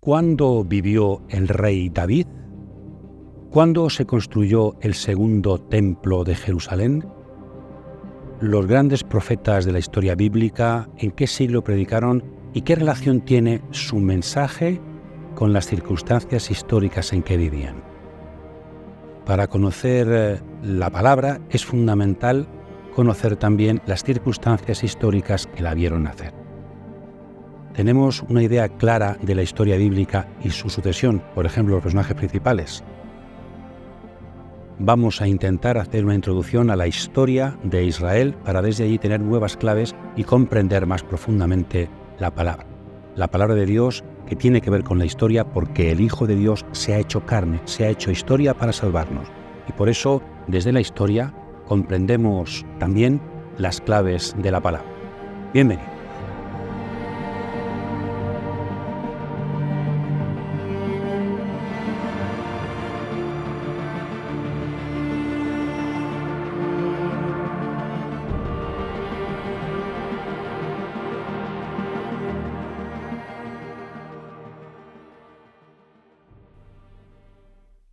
¿Cuándo vivió el rey David? ¿Cuándo se construyó el segundo templo de Jerusalén? Los grandes profetas de la historia bíblica, ¿en qué siglo predicaron y qué relación tiene su mensaje con las circunstancias históricas en que vivían? Para conocer la palabra es fundamental conocer también las circunstancias históricas que la vieron nacer. Tenemos una idea clara de la historia bíblica y su sucesión, por ejemplo, los personajes principales. Vamos a intentar hacer una introducción a la historia de Israel para desde allí tener nuevas claves y comprender más profundamente la palabra de Dios que tiene que ver con la historia porque el Hijo de Dios se ha hecho carne, se ha hecho historia para salvarnos. Y por eso, desde la historia, comprendemos también las claves de la palabra. Bienvenido.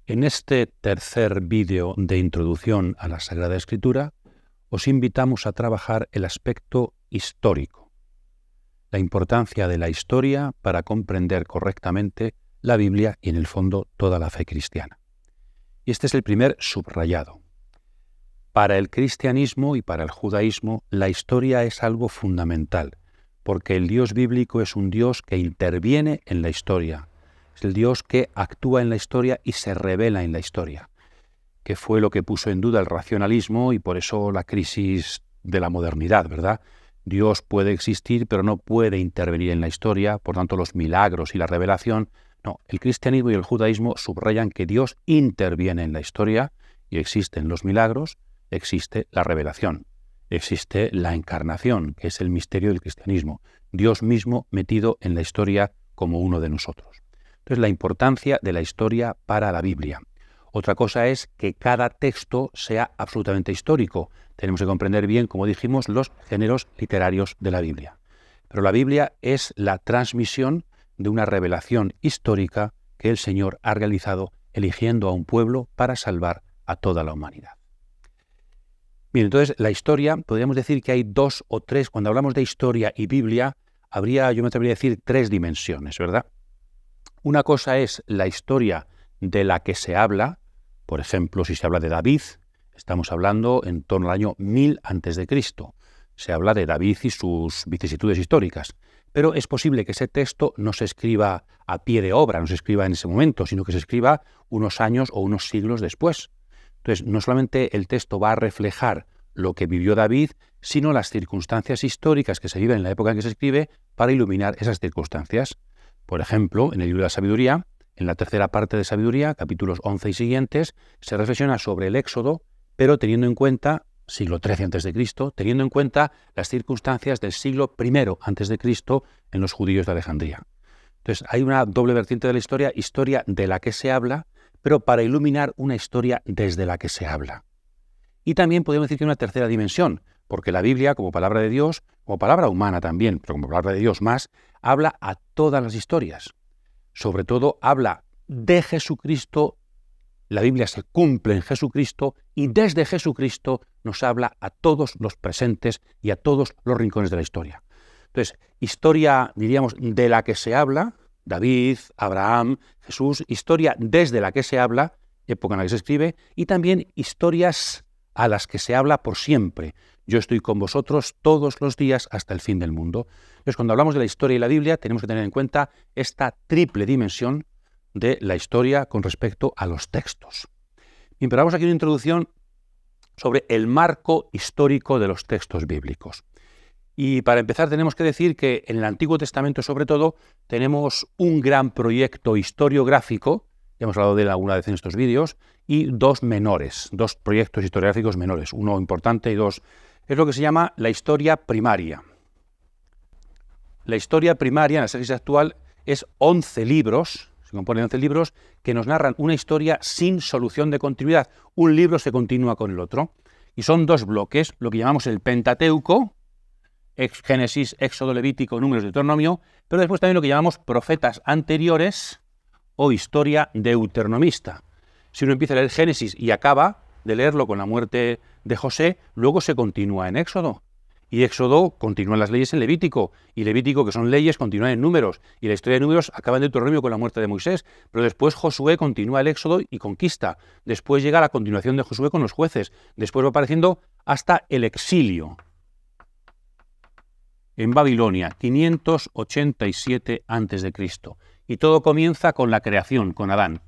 En este tercer vídeo de introducción a la Sagrada Escritura, os invitamos a trabajar el aspecto histórico, la importancia de la historia para comprender correctamente la Biblia y, en el fondo, toda la fe cristiana. Y este es el primer subrayado. Para el cristianismo y para el judaísmo, la historia es algo fundamental, porque el Dios bíblico es un Dios que interviene en la historia. Es el Dios que actúa en la historia y se revela en la historia, que fue lo que puso en duda el racionalismo y por eso la crisis de la modernidad, ¿verdad? Dios puede existir, pero no puede intervenir en la historia, por tanto los milagros y la revelación. No, el cristianismo y el judaísmo subrayan que Dios interviene en la historia y existen los milagros, existe la revelación, existe la encarnación, que es el misterio del cristianismo, Dios mismo metido en la historia como uno de nosotros. Entonces, la importancia de la historia para la Biblia. Otra cosa es que cada texto sea absolutamente histórico. Tenemos que comprender bien, como dijimos, los géneros literarios de la Biblia. Pero la Biblia es la transmisión de una revelación histórica que el Señor ha realizado eligiendo a un pueblo para salvar a toda la humanidad. Bien, entonces la historia, podríamos decir que hay dos o tres, cuando hablamos de historia y Biblia, yo me atrevería a decir tres dimensiones, ¿verdad? Una cosa es la historia de la que se habla, por ejemplo, si se habla de David, estamos hablando en torno al año 1000 a.C. Se habla de David y sus vicisitudes históricas, pero es posible que ese texto no se escriba a pie de obra, no se escriba en ese momento, sino que se escriba unos años o unos siglos después. Entonces, no solamente el texto va a reflejar lo que vivió David, sino las circunstancias históricas que se viven en la época en que se escribe para iluminar esas circunstancias. Por ejemplo, en el libro de la Sabiduría, en la tercera parte de Sabiduría, capítulos 11 y siguientes, se reflexiona sobre el Éxodo, pero teniendo en cuenta, siglo XIII a.C., teniendo en cuenta las circunstancias del siglo I a.C. en los judíos de Alejandría. Entonces, hay una doble vertiente de la historia de la que se habla, pero para iluminar una historia desde la que se habla. Y también podemos decir que hay una tercera dimensión, porque la Biblia, como palabra de Dios, como palabra humana también, pero como palabra de Dios más, habla a todas las historias. Sobre todo habla de Jesucristo, la Biblia se cumple en Jesucristo y desde Jesucristo nos habla a todos los presentes y a todos los rincones de la historia. Entonces, historia, diríamos, de la que se habla, David, Abraham, Jesús, historia desde la que se habla, época en la que se escribe, y también historias a las que se habla por siempre. Yo estoy con vosotros todos los días hasta el fin del mundo. Entonces, cuando hablamos de la historia y la Biblia, tenemos que tener en cuenta esta triple dimensión de la historia con respecto a los textos. Bien, pero vamos aquí una introducción sobre el marco histórico de los textos bíblicos. Y para empezar tenemos que decir que en el Antiguo Testamento, sobre todo, tenemos un gran proyecto historiográfico, ya hemos hablado de él alguna vez en estos vídeos, y dos proyectos historiográficos menores, uno importante y dos. Es lo que se llama la historia primaria. La historia primaria en la exégesis actual es 11 libros, se compone de 11 libros que nos narran una historia sin solución de continuidad. Un libro se continúa con el otro. Y son dos bloques, lo que llamamos el Pentateuco, Génesis, Éxodo, Levítico, Números, Deuteronomio, pero después también lo que llamamos profetas anteriores o historia deuteronomista. Si uno empieza a leer Génesis y acaba de leerlo con la muerte de José, luego se continúa en Éxodo. Y Éxodo continúan las leyes en Levítico, y Levítico, que son leyes, continúan en Números, y la historia de Números acaba en Deuteronomio con la muerte de Moisés, pero después Josué continúa el Éxodo y conquista, después llega la continuación de Josué con los jueces, después va apareciendo hasta el exilio en Babilonia, 587 a.C., y todo comienza con la creación, con Adán.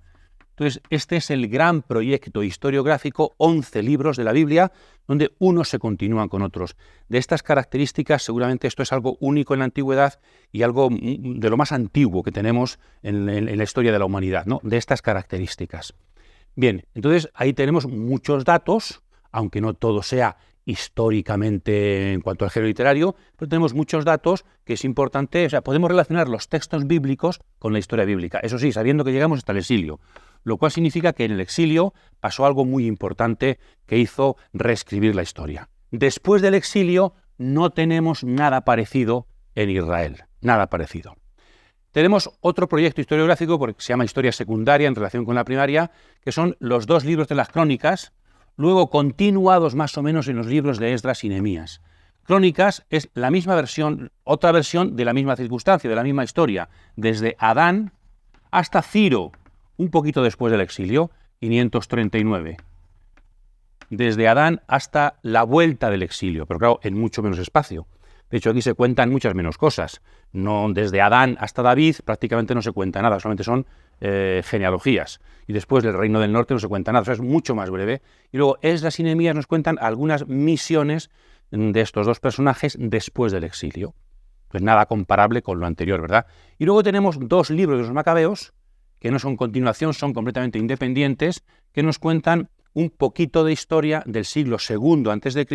Entonces, este es el gran proyecto historiográfico, 11 libros de la Biblia, donde unos se continúan con otros. De estas características, seguramente esto es algo único en la antigüedad y algo de lo más antiguo que tenemos en la historia de la humanidad, ¿no? De estas características. Bien, entonces ahí tenemos muchos datos, aunque no todo sea históricamente en cuanto al género literario, pero tenemos muchos datos que es importante, o sea, podemos relacionar los textos bíblicos con la historia bíblica, eso sí, sabiendo que llegamos hasta el exilio, lo cual significa que en el exilio pasó algo muy importante que hizo reescribir la historia. Después del exilio no tenemos nada parecido en Israel, nada parecido. Tenemos otro proyecto historiográfico porque se llama Historia Secundaria en relación con la primaria, que son los 2 libros de las Crónicas, luego continuados más o menos en los libros de Esdras y Nehemías. Crónicas es la misma versión, otra versión de la misma circunstancia, de la misma historia, desde Adán hasta Ciro, un poquito después del exilio, 539. Desde Adán hasta la vuelta del exilio, pero claro, en mucho menos espacio. De hecho, aquí se cuentan muchas menos cosas. No, desde Adán hasta David prácticamente no se cuenta nada, solamente son genealogías. Y después del Reino del Norte no se cuenta nada, o sea, es mucho más breve. Y luego Esdras y Nehemías nos cuentan algunas misiones de estos 2 personajes después del exilio. Pues nada comparable con lo anterior, ¿verdad? Y luego tenemos 2 libros de los Macabeos, que no son continuación, son completamente independientes, que nos cuentan un poquito de historia del siglo II a.C.,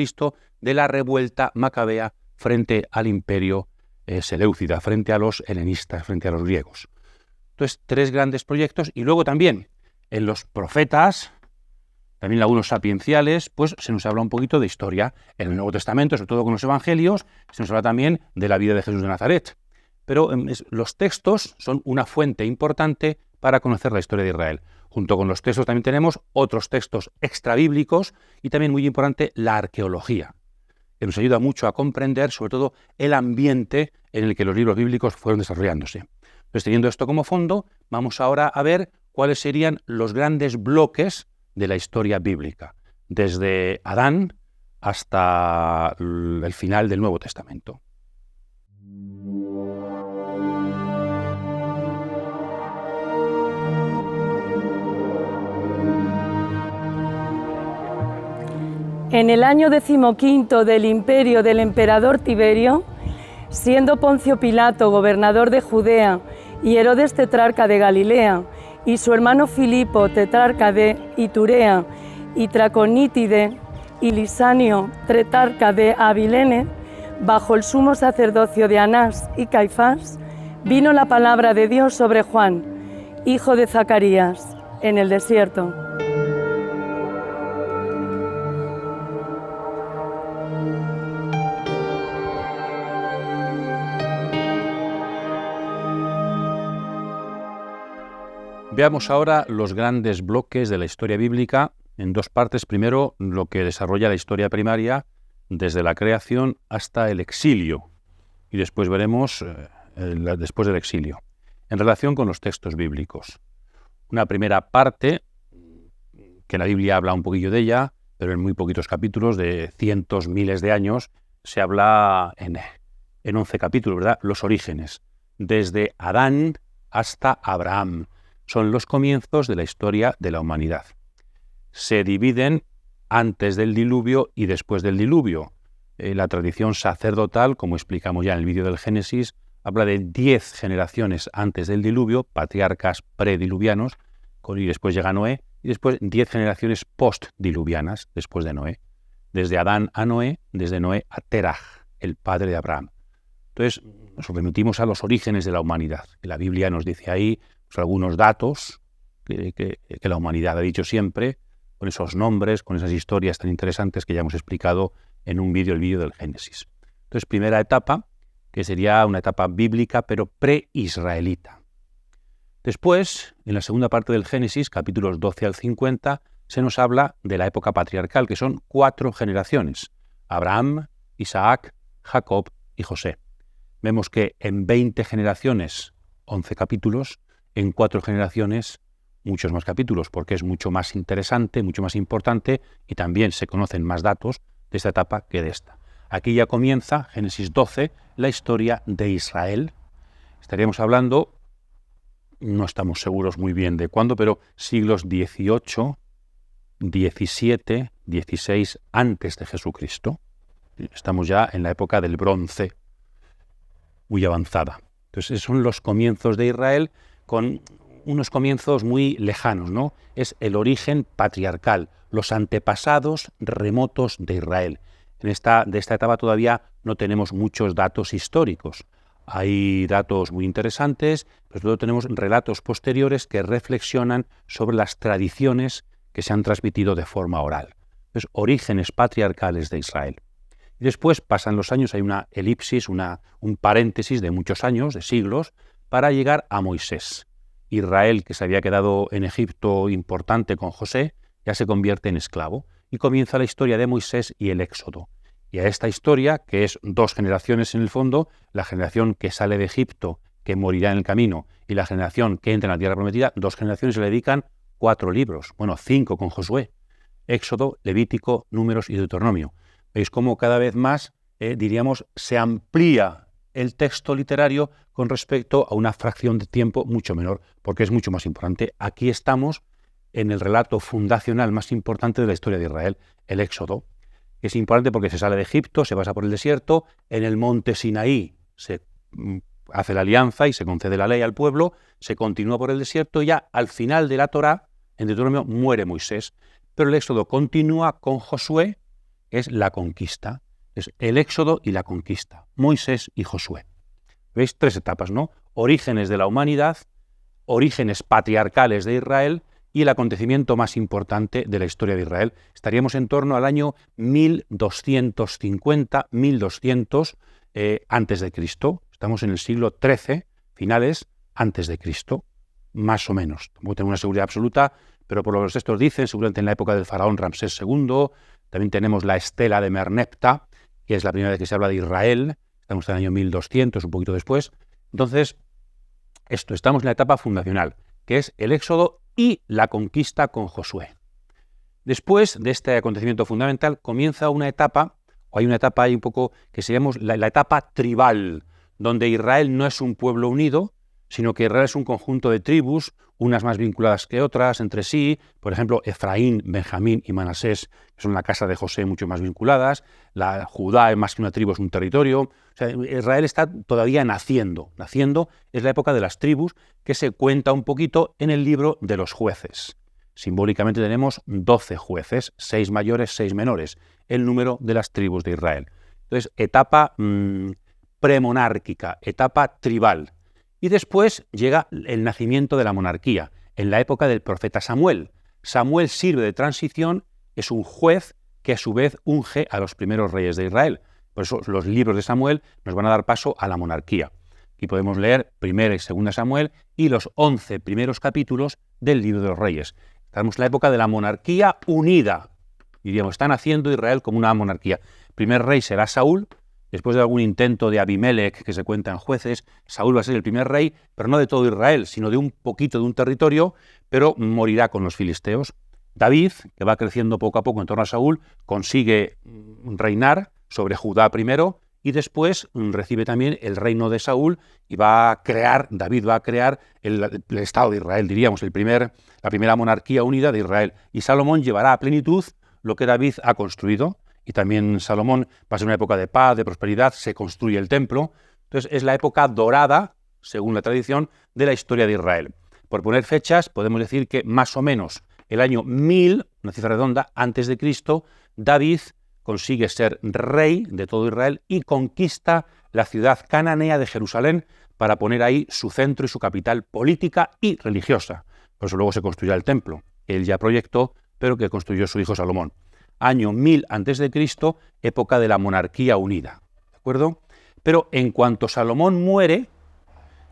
de la revuelta macabea frente al imperio seleucida, frente a los helenistas, frente a los griegos. Entonces, 3 grandes proyectos, y luego también en los profetas, también algunos sapienciales, pues se nos habla un poquito de historia. En el Nuevo Testamento, sobre todo con los evangelios, se nos habla también de la vida de Jesús de Nazaret. Pero los textos son una fuente importante para conocer la historia de Israel. Junto con los textos también tenemos otros textos extrabíblicos y también muy importante la arqueología, que nos ayuda mucho a comprender sobre todo el ambiente en el que los libros bíblicos fueron desarrollándose. Entonces, teniendo esto como fondo, vamos ahora a ver cuáles serían los grandes bloques de la historia bíblica, desde Adán hasta el final del Nuevo Testamento. En el año 15 del imperio del emperador Tiberio, siendo Poncio Pilato gobernador de Judea y Herodes tetrarca de Galilea, y su hermano Filipo tetrarca de Iturea, y Traconítide, y Lisanio tetrarca de Abilene, bajo el sumo sacerdocio de Anás y Caifás, vino la palabra de Dios sobre Juan, hijo de Zacarías, en el desierto. Veamos ahora los grandes bloques de la historia bíblica en 2 partes. Primero, lo que desarrolla la historia primaria desde la creación hasta el exilio. Y después veremos después del exilio, en relación con los textos bíblicos. Una primera parte, que la Biblia habla un poquillo de ella, pero en muy poquitos capítulos, de cientos, miles de años, se habla en 11 capítulos, ¿verdad? Los orígenes, desde Adán hasta Abraham. Son los comienzos de la historia de la humanidad. Se dividen antes del diluvio y después del diluvio. La tradición sacerdotal, como explicamos ya en el vídeo del Génesis, habla de 10 generaciones antes del diluvio, patriarcas prediluvianos, y después llega Noé, y después 10 generaciones postdiluvianas después de Noé. Desde Adán a Noé, desde Noé a Teraj, el padre de Abraham. Entonces, nos remitimos a los orígenes de la humanidad. La Biblia nos dice ahí algunos datos que la humanidad ha dicho siempre, con esos nombres, con esas historias tan interesantes que ya hemos explicado en un vídeo, el vídeo del Génesis. Entonces, primera etapa, que sería una etapa bíblica, pero pre-israelita. Después, en la segunda parte del Génesis, capítulos 12 al 50, se nos habla de la época patriarcal, que son 4 generaciones: Abraham, Isaac, Jacob y José. Vemos que en 20 generaciones, 11 capítulos, en 4 generaciones, muchos más capítulos, porque es mucho más interesante, mucho más importante, y también se conocen más datos de esta etapa que de esta. Aquí ya comienza, Génesis 12, la historia de Israel. Estaríamos hablando, no estamos seguros muy bien de cuándo, pero siglos XVIII, XVII, XVI antes de Jesucristo. Estamos ya en la época del bronce, muy avanzada. Entonces, esos son los comienzos de Israel, con unos comienzos muy lejanos, ¿no? Es el origen patriarcal, los antepasados remotos de Israel. De esta etapa todavía no tenemos muchos datos históricos. Hay datos muy interesantes, pero luego tenemos relatos posteriores que reflexionan sobre las tradiciones que se han transmitido de forma oral. Entonces, orígenes patriarcales de Israel. Y después pasan los años, hay una elipsis, un paréntesis de muchos años, de siglos, para llegar a Moisés. Israel, que se había quedado en Egipto importante con José, ya se convierte en esclavo y comienza la historia de Moisés y el Éxodo. Y a esta historia, que es 2 generaciones en el fondo, la generación que sale de Egipto, que morirá en el camino, y la generación que entra en la tierra prometida, 2 generaciones se le dedican 4 libros, 5 con Josué: Éxodo, Levítico, Números y Deuteronomio. Veis cómo cada vez más, se amplía el texto literario con respecto a una fracción de tiempo mucho menor, porque es mucho más importante. Aquí estamos en el relato fundacional más importante de la historia de Israel, el Éxodo. Es importante porque se sale de Egipto, se pasa por el desierto, en el monte Sinaí se hace la alianza y se concede la ley al pueblo, se continúa por el desierto y ya al final de la Torá, en Deuteronomio, muere Moisés. Pero el Éxodo continúa con Josué, es la conquista. Es el Éxodo y la conquista, Moisés y Josué. ¿Veis? 3 etapas, ¿no? Orígenes de la humanidad, orígenes patriarcales de Israel y el acontecimiento más importante de la historia de Israel. Estaríamos en torno al año 1250, 1200 antes de Cristo. Estamos en el siglo XIII, finales, antes de Cristo, más o menos. Tampoco tengo una seguridad absoluta, pero por lo que los textos dicen, seguramente en la época del faraón Ramsés II. También tenemos la estela de Merneptah, que es la primera vez que se habla de Israel. Estamos en el año 1200, un poquito después. Entonces, estamos en la etapa fundacional, que es el Éxodo y la conquista con Josué. Después de este acontecimiento fundamental comienza una etapa, o hay una etapa ahí un poco que se llama la etapa tribal, donde Israel no es un pueblo unido, sino que Israel es un conjunto de tribus, unas más vinculadas que otras entre sí. Por ejemplo, Efraín, Benjamín y Manasés, que son la casa de José, mucho más vinculadas. La Judá, más que una tribu, es un territorio. O sea, Israel está todavía naciendo. Naciendo es la época de las tribus, que se cuenta un poquito en el libro de los jueces. Simbólicamente tenemos 12 jueces, 6 mayores, 6 menores, el número de las tribus de Israel. Entonces, etapa premonárquica, etapa tribal. Y después llega el nacimiento de la monarquía, en la época del profeta Samuel. Samuel sirve de transición, es un juez que a su vez unge a los primeros reyes de Israel. Por eso los libros de Samuel nos van a dar paso a la monarquía. Aquí podemos leer 1 y 2 Samuel y los 11 primeros capítulos del libro de los reyes. Estamos en la época de la monarquía unida. Diríamos, está naciendo Israel como una monarquía. El primer rey será Saúl. Después de algún intento de Abimelech, que se cuenta en Jueces, Saúl va a ser el primer rey, pero no de todo Israel, sino de un poquito de un territorio, pero morirá con los filisteos. David, que va creciendo poco a poco en torno a Saúl, consigue reinar sobre Judá primero y después recibe también el reino de Saúl y David va a crear el Estado de Israel, diríamos, la primera monarquía unida de Israel. Y Salomón llevará a plenitud lo que David ha construido. Y también Salomón pasa una época de paz, de prosperidad, se construye el templo. Entonces es la época dorada, según la tradición, de la historia de Israel. Por poner fechas, podemos decir que más o menos el año 1000, una cifra redonda, antes de Cristo, David consigue ser rey de todo Israel y conquista la ciudad cananea de Jerusalén para poner ahí su centro y su capital política y religiosa. Por eso luego se construirá el templo, que él ya proyectó, pero que construyó su hijo Salomón. Año 1000 a.C., época de la monarquía unida. ¿De acuerdo? Pero en cuanto Salomón muere,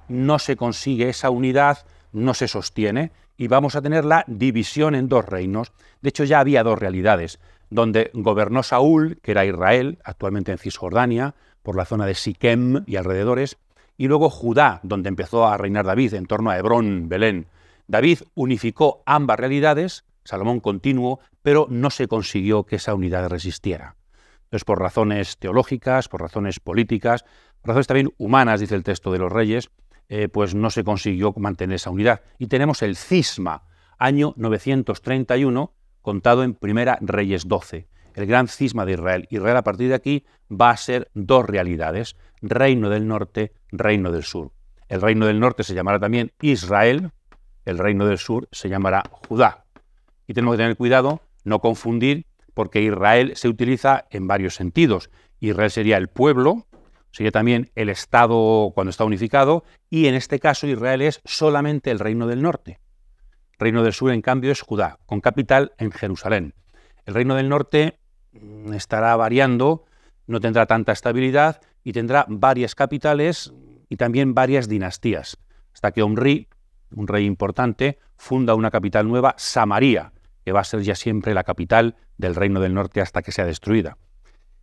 no se consigue esa unidad, no se sostiene, y vamos a tener la división en dos reinos. De hecho, ya había dos realidades, donde gobernó Saúl, que era Israel, actualmente en Cisjordania, por la zona de Siquem y alrededores, y luego Judá, donde empezó a reinar David, en torno a Hebrón, Belén. David unificó ambas realidades, Salomón continuó, pero no se consiguió que esa unidad resistiera. Entonces, por razones teológicas, por razones políticas, por razones también humanas, dice el texto de los Reyes, pues no se consiguió mantener esa unidad. Y tenemos el cisma, año 931, contado en Primera Reyes 12, el gran cisma de Israel. Israel a partir de aquí va a ser dos realidades, reino del norte, reino del sur. El reino del norte se llamará también Israel, el reino del sur se llamará Judá. Y tenemos que tener cuidado, no confundir, porque Israel se utiliza en varios sentidos. Israel sería el pueblo, sería también el Estado cuando está unificado, y en este caso Israel es solamente el reino del norte. El reino del sur, en cambio, es Judá, con capital en Jerusalén. El reino del norte estará variando, no tendrá tanta estabilidad y tendrá varias capitales y también varias dinastías, hasta que Omri, un rey importante, funda una capital nueva, Samaria, que va a ser ya siempre la capital del reino del norte hasta que sea destruida.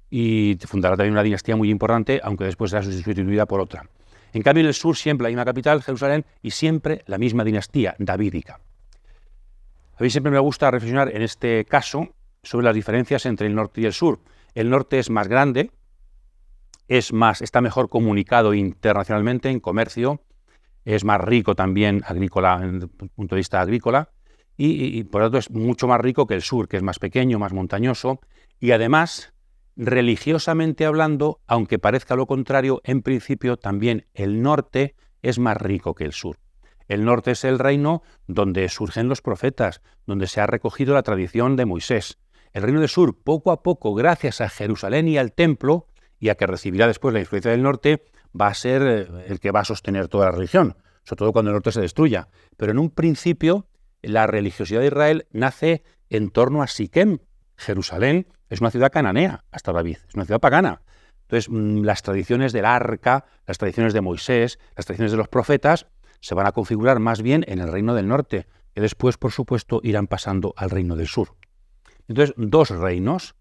Y fundará también una dinastía muy importante, aunque después será sustituida por otra. En cambio, en el sur siempre la misma capital, Jerusalén, y siempre la misma dinastía, davídica. A mí siempre me gusta reflexionar en este caso sobre las diferencias entre el norte y el sur. El norte es más grande, está mejor comunicado internacionalmente en comercio, es más rico también agrícola, desde el punto de vista agrícola, y por lo tanto es mucho más rico que el sur, que es más pequeño, más montañoso, y además, religiosamente hablando, aunque parezca lo contrario, en principio también el norte es más rico que el sur. El norte es el reino donde surgen los profetas, donde se ha recogido la tradición de Moisés. El reino del sur, poco a poco, gracias a Jerusalén y al templo, y a que recibirá después la influencia del norte, va a ser el que va a sostener toda la religión, sobre todo cuando el norte se destruya. Pero en un principio, la religiosidad de Israel nace en torno a Siquem. Jerusalén es una ciudad cananea, hasta David, es una ciudad pagana. Entonces, las tradiciones del arca, las tradiciones de Moisés, las tradiciones de los profetas, se van a configurar más bien en el reino del norte, que después, por supuesto, irán pasando al reino del sur. Entonces, dos reinos,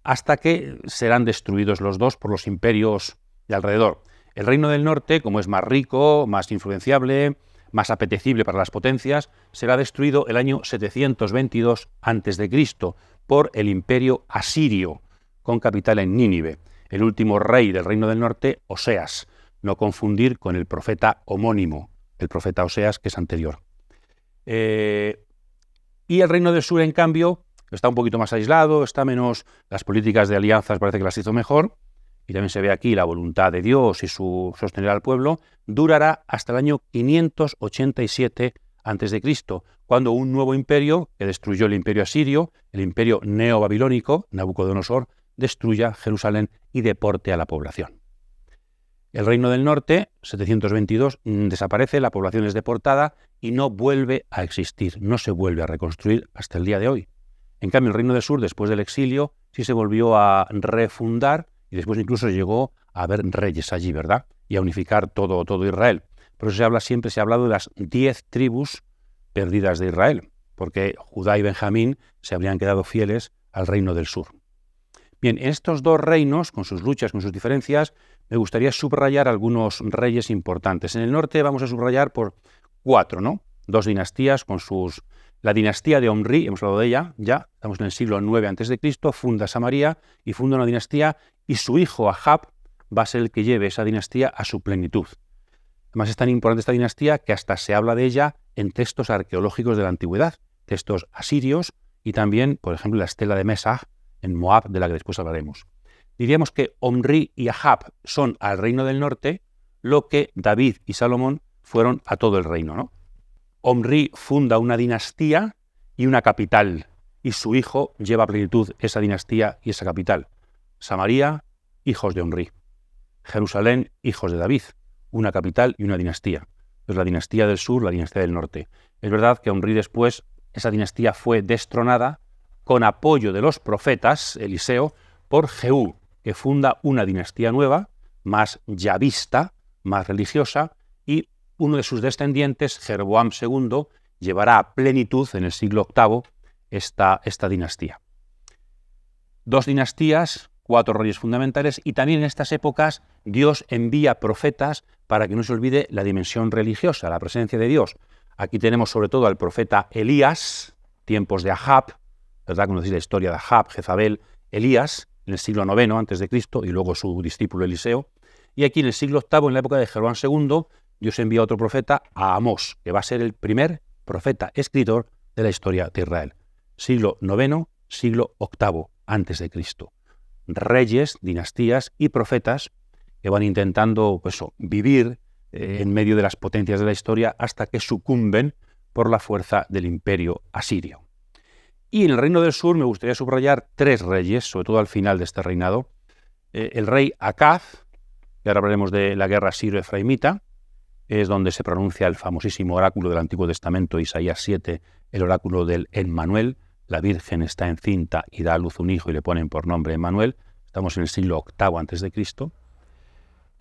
hasta que serán destruidos los dos por los imperios de alrededor. El reino del norte, como es más rico, más influenciable, más apetecible para las potencias, será destruido el año 722 a.C. por el imperio asirio, con capital en Nínive. El último rey del reino del norte, Oseas, no confundir con el profeta homónimo, el profeta Oseas, que es anterior. Y el reino del sur, en cambio, está un poquito más aislado, está menos, las políticas de alianzas parece que las hizo mejor, y también se ve aquí la voluntad de Dios y su sostener al pueblo, durará hasta el año 587 a.C., cuando un nuevo imperio, que destruyó el imperio asirio, el imperio neobabilónico, Nabucodonosor, destruya Jerusalén y deporte a la población. El reino del norte, 722, desaparece, la población es deportada y no vuelve a existir, no se vuelve a reconstruir hasta el día de hoy. En cambio, el reino del sur, después del exilio, sí se volvió a refundar y después incluso llegó a haber reyes allí, ¿verdad? Y a unificar todo Israel. Por eso siempre se ha hablado de las 10 tribus perdidas de Israel, porque Judá y Benjamín se habrían quedado fieles al reino del sur. Bien, en estos dos reinos, con sus luchas, con sus diferencias, me gustaría subrayar algunos reyes importantes. En el norte vamos a subrayar por 4, ¿no? 2 dinastías con sus... La dinastía de Omri, hemos hablado de ella, ya estamos en el siglo IX a.C., funda Samaria y funda una dinastía, y su hijo Ahab va a ser el que lleve esa dinastía a su plenitud. Además es tan importante esta dinastía que hasta se habla de ella en textos arqueológicos de la antigüedad, textos asirios y también, por ejemplo, la estela de Mesach en Moab, de la que después hablaremos. Diríamos que Omri y Ahab son al reino del norte lo que David y Salomón fueron a todo el reino, ¿no? Omri funda una dinastía y una capital, y su hijo lleva a plenitud esa dinastía y esa capital. Samaria, hijos de Omri. Jerusalén, hijos de David, una capital y una dinastía. Pues la dinastía del sur, la dinastía del norte. Es verdad que Omri después, esa dinastía fue destronada con apoyo de los profetas, Eliseo, por Jehú, que funda una dinastía nueva, más yavista, más religiosa, y uno de sus descendientes, Jeroboam II, llevará a plenitud en el siglo VIII esta dinastía. 2 dinastías, 4 reyes fundamentales, y también en estas épocas Dios envía profetas para que no se olvide la dimensión religiosa, la presencia de Dios. Aquí tenemos sobre todo al profeta Elías, tiempos de Ahab, ¿verdad? Conocéis la historia de Ahab, Jezabel, Elías, en el siglo IX a.C., y luego su discípulo Eliseo. Y aquí en el siglo VIII, en la época de Jeroboam II, Dios envía a otro profeta, a Amós, que va a ser el primer profeta escritor de la historia de Israel. Siglo IX, siglo VIII a.C. Reyes, dinastías y profetas que van intentando vivir en medio de las potencias de la historia hasta que sucumben por la fuerza del imperio asirio. Y en el Reino del Sur me gustaría subrayar 3 reyes, sobre todo al final de este reinado. El rey Acaz, que ahora hablaremos de la guerra siro-efraimita, es donde se pronuncia el famosísimo oráculo del Antiguo Testamento, Isaías 7, el oráculo del Emmanuel. La Virgen está encinta y da a luz un hijo y le ponen por nombre Emmanuel. Estamos en el siglo VIII a.C.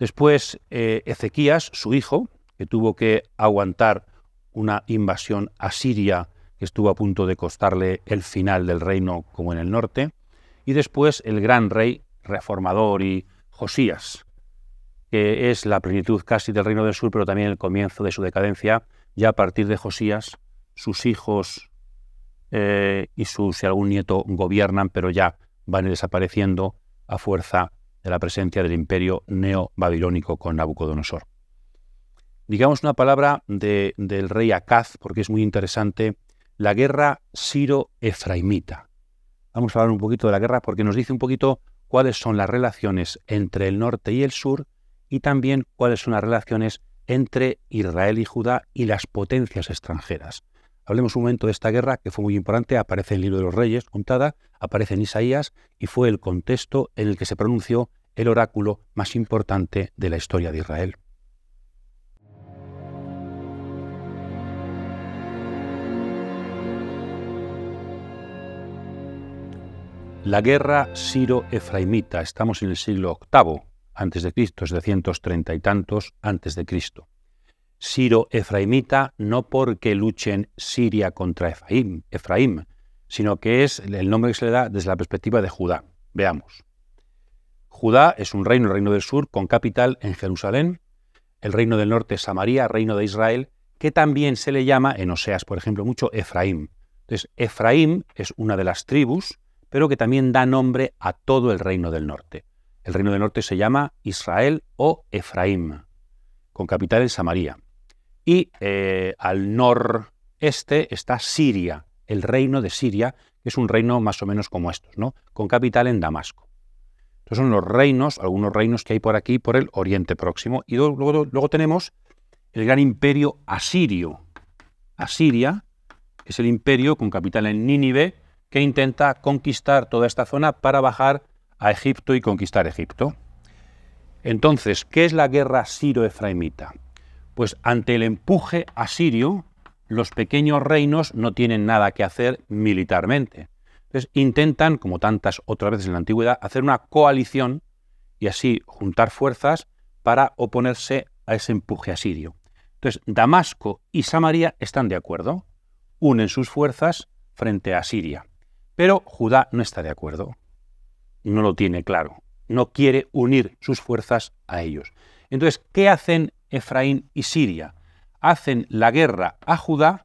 Después Ezequías, su hijo, que tuvo que aguantar una invasión asiria que estuvo a punto de costarle el final del reino como en el norte. Y después el gran rey reformador y Josías, que es la plenitud casi del Reino del Sur, pero también el comienzo de su decadencia. Ya a partir de Josías, sus hijos y si algún nieto gobiernan, pero ya van desapareciendo a fuerza de la presencia del imperio neo-babilónico con Nabucodonosor. Digamos una palabra del rey Acaz, porque es muy interesante, la guerra siro-efraimita. Vamos a hablar un poquito de la guerra porque nos dice un poquito cuáles son las relaciones entre el norte y el sur y también cuáles son las relaciones entre Israel y Judá y las potencias extranjeras. Hablemos un momento de esta guerra que fue muy importante, aparece en el libro de los Reyes, contada, aparece en Isaías y fue el contexto en el que se pronunció el oráculo más importante de la historia de Israel. La guerra siro-efraimita, estamos en el siglo VIII a.C., 730 y tantos a.C. Siro-efraimita no porque luchen Siria contra Efraín, sino que es el nombre que se le da desde la perspectiva de Judá. Veamos. Judá es un reino, el reino del sur, con capital en Jerusalén. El reino del norte, Samaria, reino de Israel, que también se le llama, en Oseas, por ejemplo, mucho Efraín. Entonces, Efraín es una de las tribus, pero que también da nombre a todo el reino del norte. El reino del norte se llama Israel o Efraín, con capital en Samaria. Y al noreste está Siria, el reino de Siria, que es un reino más o menos como estos, ¿no? Con capital en Damasco. Estos son los reinos, algunos reinos que hay por aquí, por el Oriente Próximo. Y luego tenemos el gran imperio asirio. Asiria es el imperio con capital en Nínive, que intenta conquistar toda esta zona para bajar a Egipto y conquistar Egipto. Entonces, ¿qué es la guerra siro-efraimita? Pues ante el empuje asirio, los pequeños reinos no tienen nada que hacer militarmente. Entonces intentan, como tantas otras veces en la antigüedad, hacer una coalición y así juntar fuerzas para oponerse a ese empuje asirio. Entonces Damasco y Samaria están de acuerdo, unen sus fuerzas frente a Siria. Pero Judá no está de acuerdo, no lo tiene claro, no quiere unir sus fuerzas a ellos. Entonces, ¿qué hacen Efraín y Siria? Hacen la guerra a Judá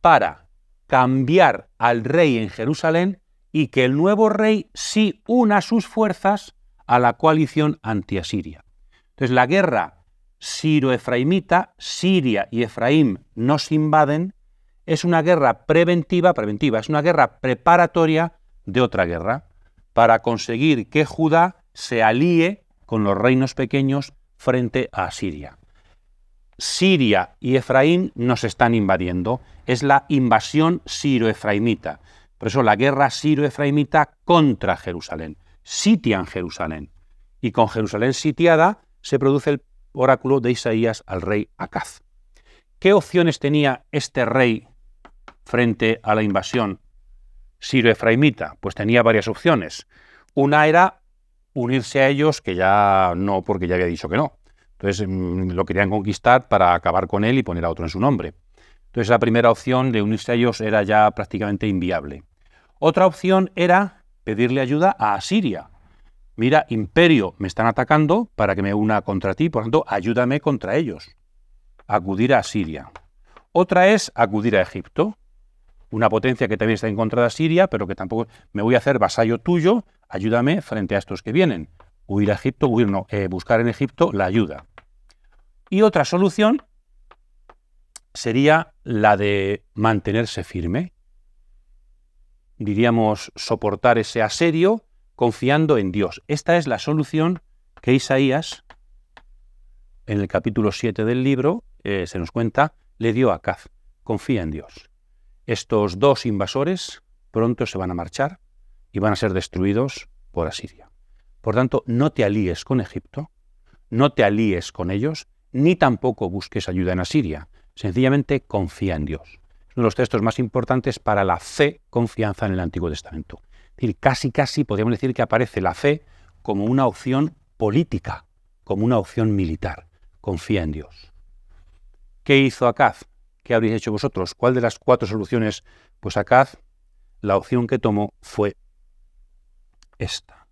para cambiar al rey en Jerusalén y que el nuevo rey sí una sus fuerzas a la coalición anti-asiria. Entonces, la guerra siro-efraimita, Siria y Efraín nos invaden, es una guerra preventiva, es una guerra preparatoria de otra guerra, para conseguir que Judá se alíe con los reinos pequeños frente a Asiria. Siria y Efraín nos están invadiendo, es la invasión siro-efraimita. Por eso la guerra siro-efraimita contra Jerusalén. Sitian Jerusalén. Y con Jerusalén sitiada se produce el oráculo de Isaías al rey Acaz. ¿Qué opciones tenía este rey frente a la invasión siro-efraimita? Pues tenía varias opciones. Una era unirse a ellos, que ya no, porque ya había dicho que no. Entonces lo querían conquistar para acabar con él y poner a otro en su nombre. Entonces la primera opción de unirse a ellos era ya prácticamente inviable. Otra opción era pedirle ayuda a Asiria. Mira, imperio, me están atacando para que me una contra ti, por tanto, ayúdame contra ellos. Acudir a Asiria. Otra es acudir a Egipto, una potencia que también está en contra de Asiria, pero que tampoco me voy a hacer vasallo tuyo, ayúdame frente a estos que vienen. Huir a Egipto, buscar en Egipto la ayuda. Y otra solución sería la de mantenerse firme. Diríamos, soportar ese asedio confiando en Dios. Esta es la solución que Isaías, en el capítulo 7 del libro, se nos cuenta, le dio a Acaz. Confía en Dios. Estos dos invasores pronto se van a marchar y van a ser destruidos por Asiria. Por tanto, no te alíes con Egipto, no te alíes con ellos, ni tampoco busques ayuda en Asiria. Sencillamente confía en Dios. Es uno de los textos más importantes para la fe, confianza en el Antiguo Testamento. Es decir, casi podríamos decir que aparece la fe como una opción política, como una opción militar. Confía en Dios. ¿Qué hizo Acaz? ¿Qué habréis hecho vosotros? ¿Cuál de las 4 soluciones? Pues Acaz, la opción que tomó fue esta.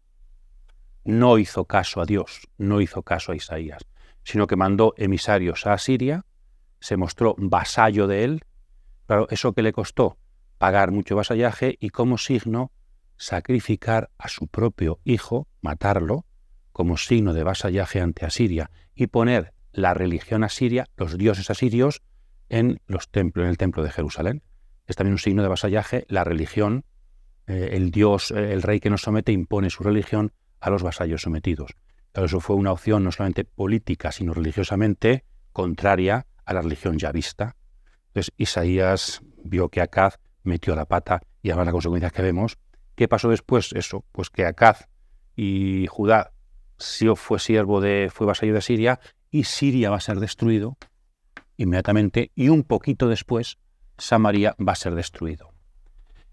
No hizo caso a Dios, no hizo caso a Isaías, sino que mandó emisarios a Asiria, se mostró vasallo de él. Claro, ¿eso qué le costó? Pagar mucho vasallaje y como signo sacrificar a su propio hijo, matarlo, como signo de vasallaje ante Asiria y poner la religión asiria, los dioses asirios, en el templo de Jerusalén. Es también un signo de vasallaje, la religión, el dios, el rey que nos somete impone su religión a los vasallos sometidos. Claro, eso fue una opción no solamente política, sino religiosamente contraria a la religión yavista. Entonces Isaías vio que Acaz metió la pata y además las consecuencias que vemos. ¿Qué pasó después? Eso, pues que Acaz y Judá fue vasallo de Siria y Siria va a ser destruido inmediatamente y un poquito después Samaria va a ser destruido.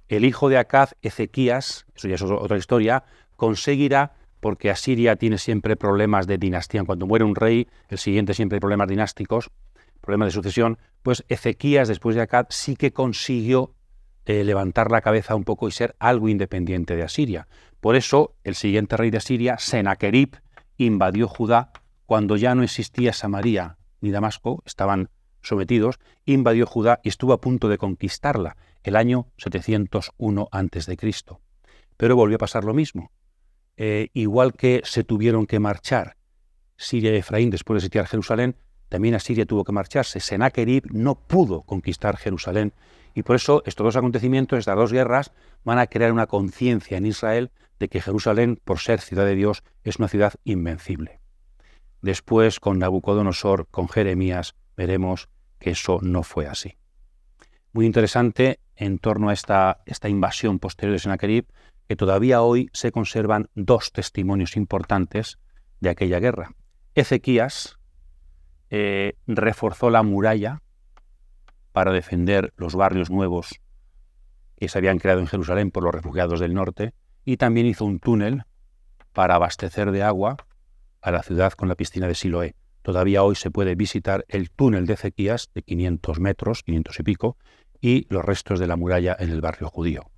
El hijo de Acaz, Ezequías, eso ya es otra historia, conseguirá, porque Asiria tiene siempre problemas de dinastía. Cuando muere un rey, el siguiente siempre hay problemas dinásticos, problemas de sucesión, pues Ezequías, después de Acaz, sí que consiguió levantar la cabeza un poco y ser algo independiente de Asiria. Por eso, el siguiente rey de Asiria, Senaquerib, invadió Judá cuando ya no existía Samaria ni Damasco, estaban sometidos, invadió Judá y estuvo a punto de conquistarla el año 701 a.C. Pero volvió a pasar lo mismo. Igual que se tuvieron que marchar Siria y Efraín después de sitiar Jerusalén, también Asiria tuvo que marcharse. Senaquerib no pudo conquistar Jerusalén y por eso estos dos acontecimientos, estas dos guerras, van a crear una conciencia en Israel de que Jerusalén, por ser ciudad de Dios, es una ciudad invencible. Después, con Nabucodonosor, con Jeremías, veremos que eso no fue así. Muy interesante en torno a esta invasión posterior de Senaquerib, que todavía hoy se conservan 2 testimonios importantes de aquella guerra. Ezequías reforzó la muralla para defender los barrios nuevos que se habían creado en Jerusalén por los refugiados del norte y también hizo un túnel para abastecer de agua a la ciudad con la piscina de Siloé. Todavía hoy se puede visitar el túnel de Ezequías de 500 metros, 500 y pico, y los restos de la muralla en el barrio judío.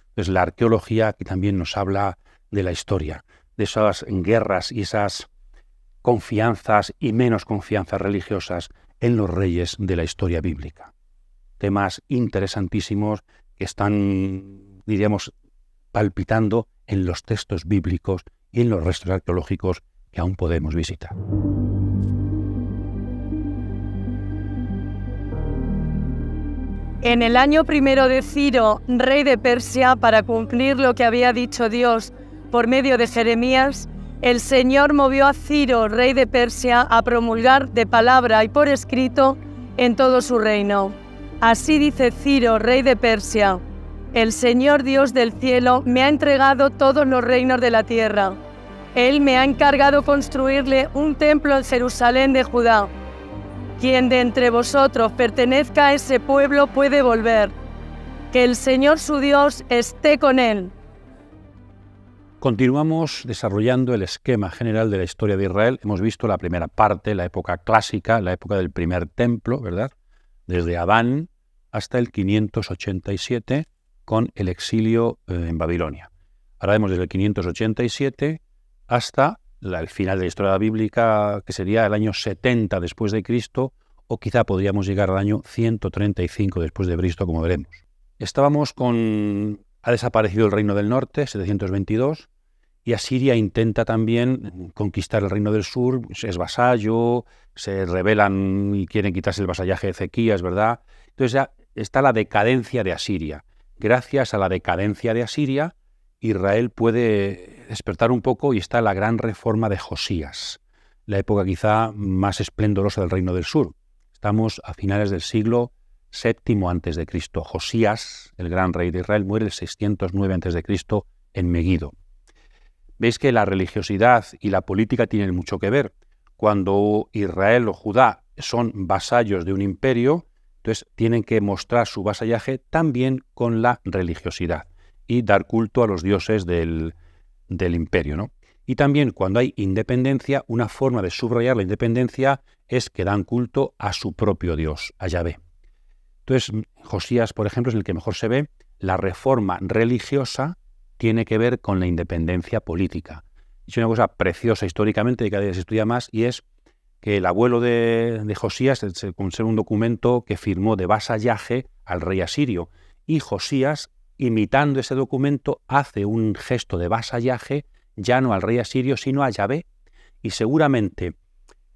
Entonces la arqueología que también nos habla de la historia, de esas guerras y esas confianzas y menos confianzas religiosas en los reyes de la historia bíblica. Temas interesantísimos que están, diríamos, palpitando en los textos bíblicos y en los restos arqueológicos que aún podemos visitar. En el año 1 de Ciro, rey de Persia, para cumplir lo que había dicho Dios por medio de Jeremías, el Señor movió a Ciro, rey de Persia, a promulgar de palabra y por escrito en todo su reino. Así dice Ciro, rey de Persia: el Señor Dios del cielo me ha entregado todos los reinos de la tierra. Él me ha encargado construirle un templo en Jerusalén de Judá. Quien de entre vosotros pertenezca a ese pueblo puede volver. Que el Señor su Dios esté con él. Continuamos desarrollando el esquema general de la historia de Israel. Hemos visto la primera parte, la época clásica, la época del primer templo, ¿verdad? Desde Adán hasta el 587 con el exilio en Babilonia. Ahora vemos desde el 587 hasta el final de la historia bíblica, que sería el año 70 después de Cristo, o quizá podríamos llegar al año 135 después de Cristo, como veremos. Ha desaparecido el reino del norte, 722, y Asiria intenta también conquistar el reino del sur, es vasallo, se rebelan y quieren quitarse el vasallaje de Ezequías, ¿verdad? Entonces ya está la decadencia de Asiria. Gracias a la decadencia de Asiria, Israel puede despertar un poco y está la gran reforma de Josías, la época quizá más esplendorosa del reino del sur. Estamos a finales del siglo VII a.C. Josías, el gran rey de Israel, muere el 609 a.C. en Meguido. Veis que la religiosidad y la política tienen mucho que ver. Cuando Israel o Judá son vasallos de un imperio, entonces tienen que mostrar su vasallaje también con la religiosidad y dar culto a los dioses del imperio, ¿no? Y también cuando hay independencia, una forma de subrayar la independencia es que dan culto a su propio Dios, a Yahvé. Entonces, Josías, por ejemplo, es el que mejor se ve. La reforma religiosa tiene que ver con la independencia política. Es una cosa preciosa históricamente, que cada día se estudia más, y es que el abuelo de Josías se conserva un documento que firmó de vasallaje al rey asirio, y Josías, imitando ese documento, hace un gesto de vasallaje ya no al rey asirio, sino a Yahvé, y seguramente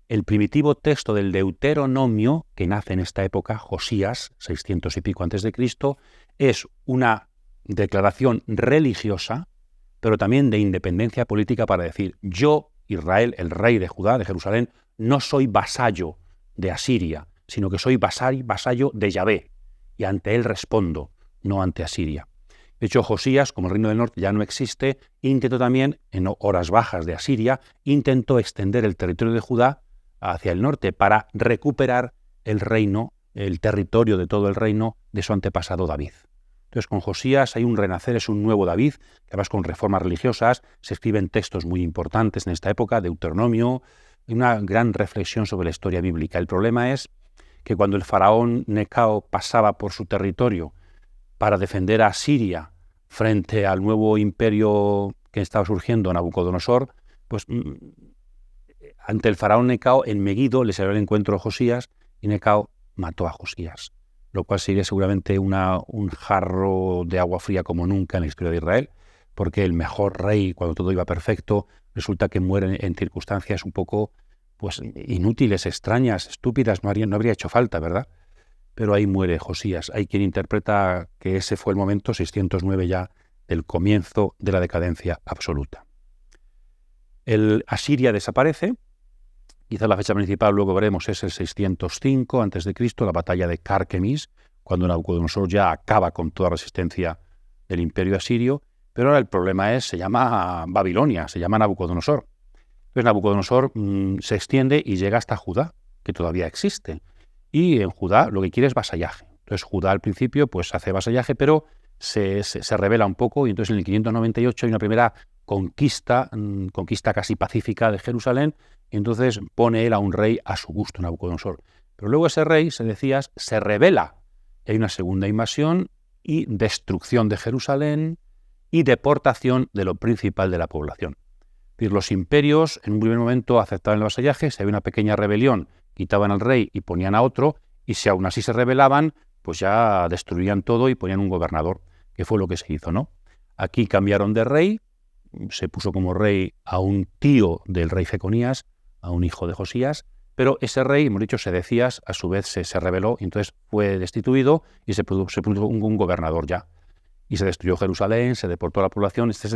el primitivo texto del Deuteronomio, que nace en esta época, Josías, 600 y pico antes de Cristo, es una declaración religiosa, pero también de independencia política para decir, yo, Israel, el rey de Judá, de Jerusalén, no soy vasallo de Asiria, sino que soy vasallo de Yahvé, y ante él respondo, no ante Asiria. De hecho, Josías, como el reino del norte ya no existe, intentó también, en horas bajas de Asiria, intentó extender el territorio de Judá hacia el norte para recuperar el reino, el territorio de todo el reino de su antepasado David. Entonces, con Josías hay un renacer, es un nuevo David, que además con reformas religiosas se escriben textos muy importantes en esta época, Deuteronomio, y una gran reflexión sobre la historia bíblica. El problema es que cuando el faraón Necao pasaba por su territorio para defender a Siria frente al nuevo imperio que estaba surgiendo, Nabucodonosor, pues ante el faraón Necao, en Meguido, le salió al encuentro a Josías y Necao mató a Josías, lo cual sería seguramente un jarro de agua fría como nunca en la historia de Israel, porque el mejor rey, cuando todo iba perfecto, resulta que muere en circunstancias un poco pues inútiles, extrañas, estúpidas, no habría hecho falta, ¿verdad? Pero ahí muere Josías. Hay quien interpreta que ese fue el momento 609 ya del comienzo de la decadencia absoluta. El Asiria desaparece. Quizá la fecha principal, luego veremos, es el 605 a.C., la batalla de Carquemis, cuando Nabucodonosor ya acaba con toda resistencia del imperio asirio. Pero ahora el problema se llama Babilonia, se llama Nabucodonosor. Entonces Nabucodonosor se extiende y llega hasta Judá, que todavía existe. Y en Judá lo que quiere es vasallaje. Entonces Judá al principio pues hace vasallaje, pero se rebela un poco, y entonces en el 598 hay una primera conquista casi pacífica de Jerusalén, y entonces pone él a un rey a su gusto, Nabucodonosor. Pero luego ese rey, se rebela. Y hay una segunda invasión y destrucción de Jerusalén y deportación de lo principal de la población. Es decir, los imperios en un primer momento aceptaban el vasallaje, si había una pequeña rebelión, quitaban al rey y ponían a otro, y si aún así se rebelaban, pues ya destruían todo y ponían un gobernador, que fue lo que se hizo, ¿no? Aquí cambiaron de rey, se puso como rey a un tío del rey Jeconías, a un hijo de Josías, pero ese rey, hemos dicho, Sedecías, a su vez se rebeló, y entonces fue destituido y se puso un gobernador ya. Y se destruyó Jerusalén, se deportó a la población. Esta es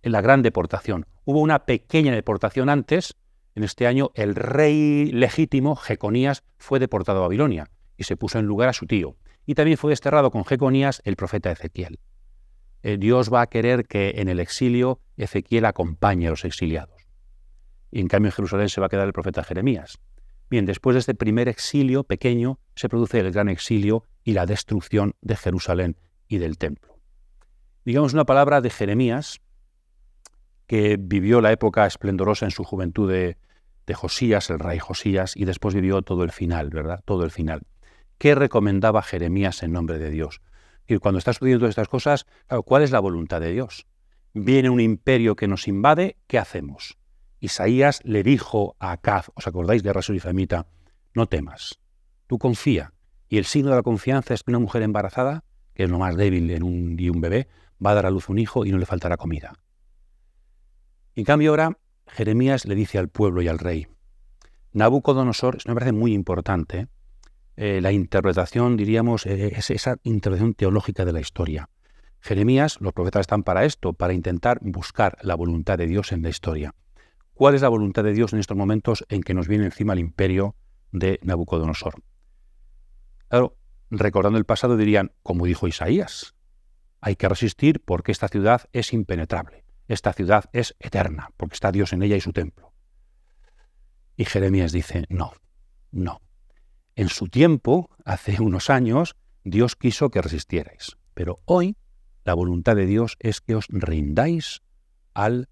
la gran deportación. Hubo una pequeña deportación antes. En este año el rey legítimo, Jeconías, fue deportado a Babilonia y se puso en lugar a su tío. Y también fue desterrado con Jeconías el profeta Ezequiel. Dios va a querer que en el exilio Ezequiel acompañe a los exiliados. Y en cambio en Jerusalén se va a quedar el profeta Jeremías. Bien, después de este primer exilio pequeño se produce el gran exilio y la destrucción de Jerusalén y del templo. Digamos una palabra de Jeremías, que vivió la época esplendorosa en su juventud de Josías, el rey Josías, y después vivió todo el final, ¿verdad? Todo el final. ¿Qué recomendaba Jeremías en nombre de Dios? Y cuando está sucediendo todas estas cosas, claro, ¿cuál es la voluntad de Dios? Viene un imperio que nos invade, ¿qué hacemos? Isaías le dijo a Acaz, ¿os acordáis de Rasur y Famita? No temas, tú confía. Y el signo de la confianza es que una mujer embarazada, que es lo más débil en un bebé, va a dar a luz un hijo y no le faltará comida. En cambio ahora Jeremías le dice al pueblo y al rey, Nabucodonosor, esto me parece muy importante, la interpretación, diríamos, es esa interpretación teológica de la historia. Jeremías, los profetas están para esto, para intentar buscar la voluntad de Dios en la historia. ¿Cuál es la voluntad de Dios en estos momentos en que nos viene encima el imperio de Nabucodonosor? Claro, recordando el pasado dirían, como dijo Isaías, hay que resistir porque esta ciudad es impenetrable, esta ciudad es eterna, porque está Dios en ella y su templo. Y Jeremías dice, no. En su tiempo, hace unos años, Dios quiso que resistierais, pero hoy la voluntad de Dios es que os rindáis al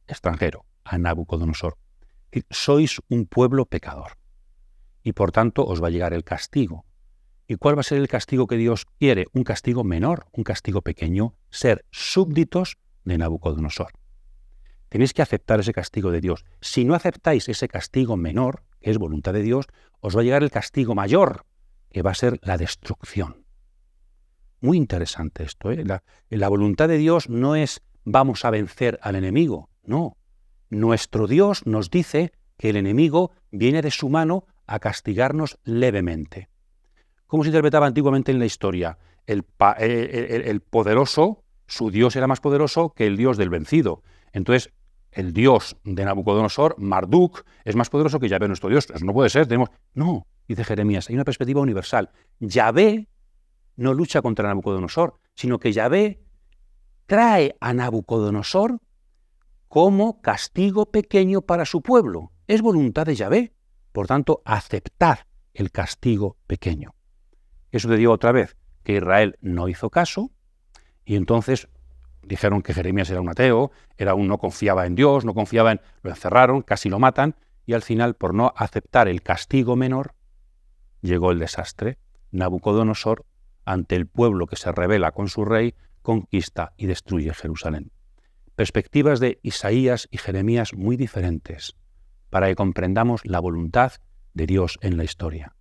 extranjero, a Nabucodonosor. Sois un pueblo pecador y por tanto os va a llegar el castigo. ¿Y cuál va a ser el castigo que Dios quiere? Un castigo menor, un castigo pequeño, ser súbditos de Nabucodonosor. Tenéis que aceptar ese castigo de Dios. Si no aceptáis ese castigo menor, que es voluntad de Dios, os va a llegar el castigo mayor, que va a ser la destrucción. Muy interesante esto, ¿eh? La voluntad de Dios no es vamos a vencer al enemigo, no. Nuestro Dios nos dice que el enemigo viene de su mano a castigarnos levemente. ¿Cómo se interpretaba antiguamente en la historia? El poderoso, su Dios era más poderoso que el Dios del vencido. Entonces, el Dios de Nabucodonosor, Marduk, es más poderoso que Yahvé, nuestro Dios. Eso no puede ser. No, dice Jeremías, hay una perspectiva universal. Yahvé no lucha contra Nabucodonosor, sino que Yahvé trae a Nabucodonosor como castigo pequeño para su pueblo. Es voluntad de Yahvé. Por tanto, aceptad el castigo pequeño. ¿Qué sucedió otra vez? Que Israel no hizo caso y entonces dijeron que Jeremías era un ateo, no confiaba en Dios, lo encerraron, casi lo matan y al final, por no aceptar el castigo menor, llegó el desastre. Nabucodonosor, ante el pueblo que se rebela con su rey, conquista y destruye Jerusalén. Perspectivas de Isaías y Jeremías muy diferentes para que comprendamos la voluntad de Dios en la historia.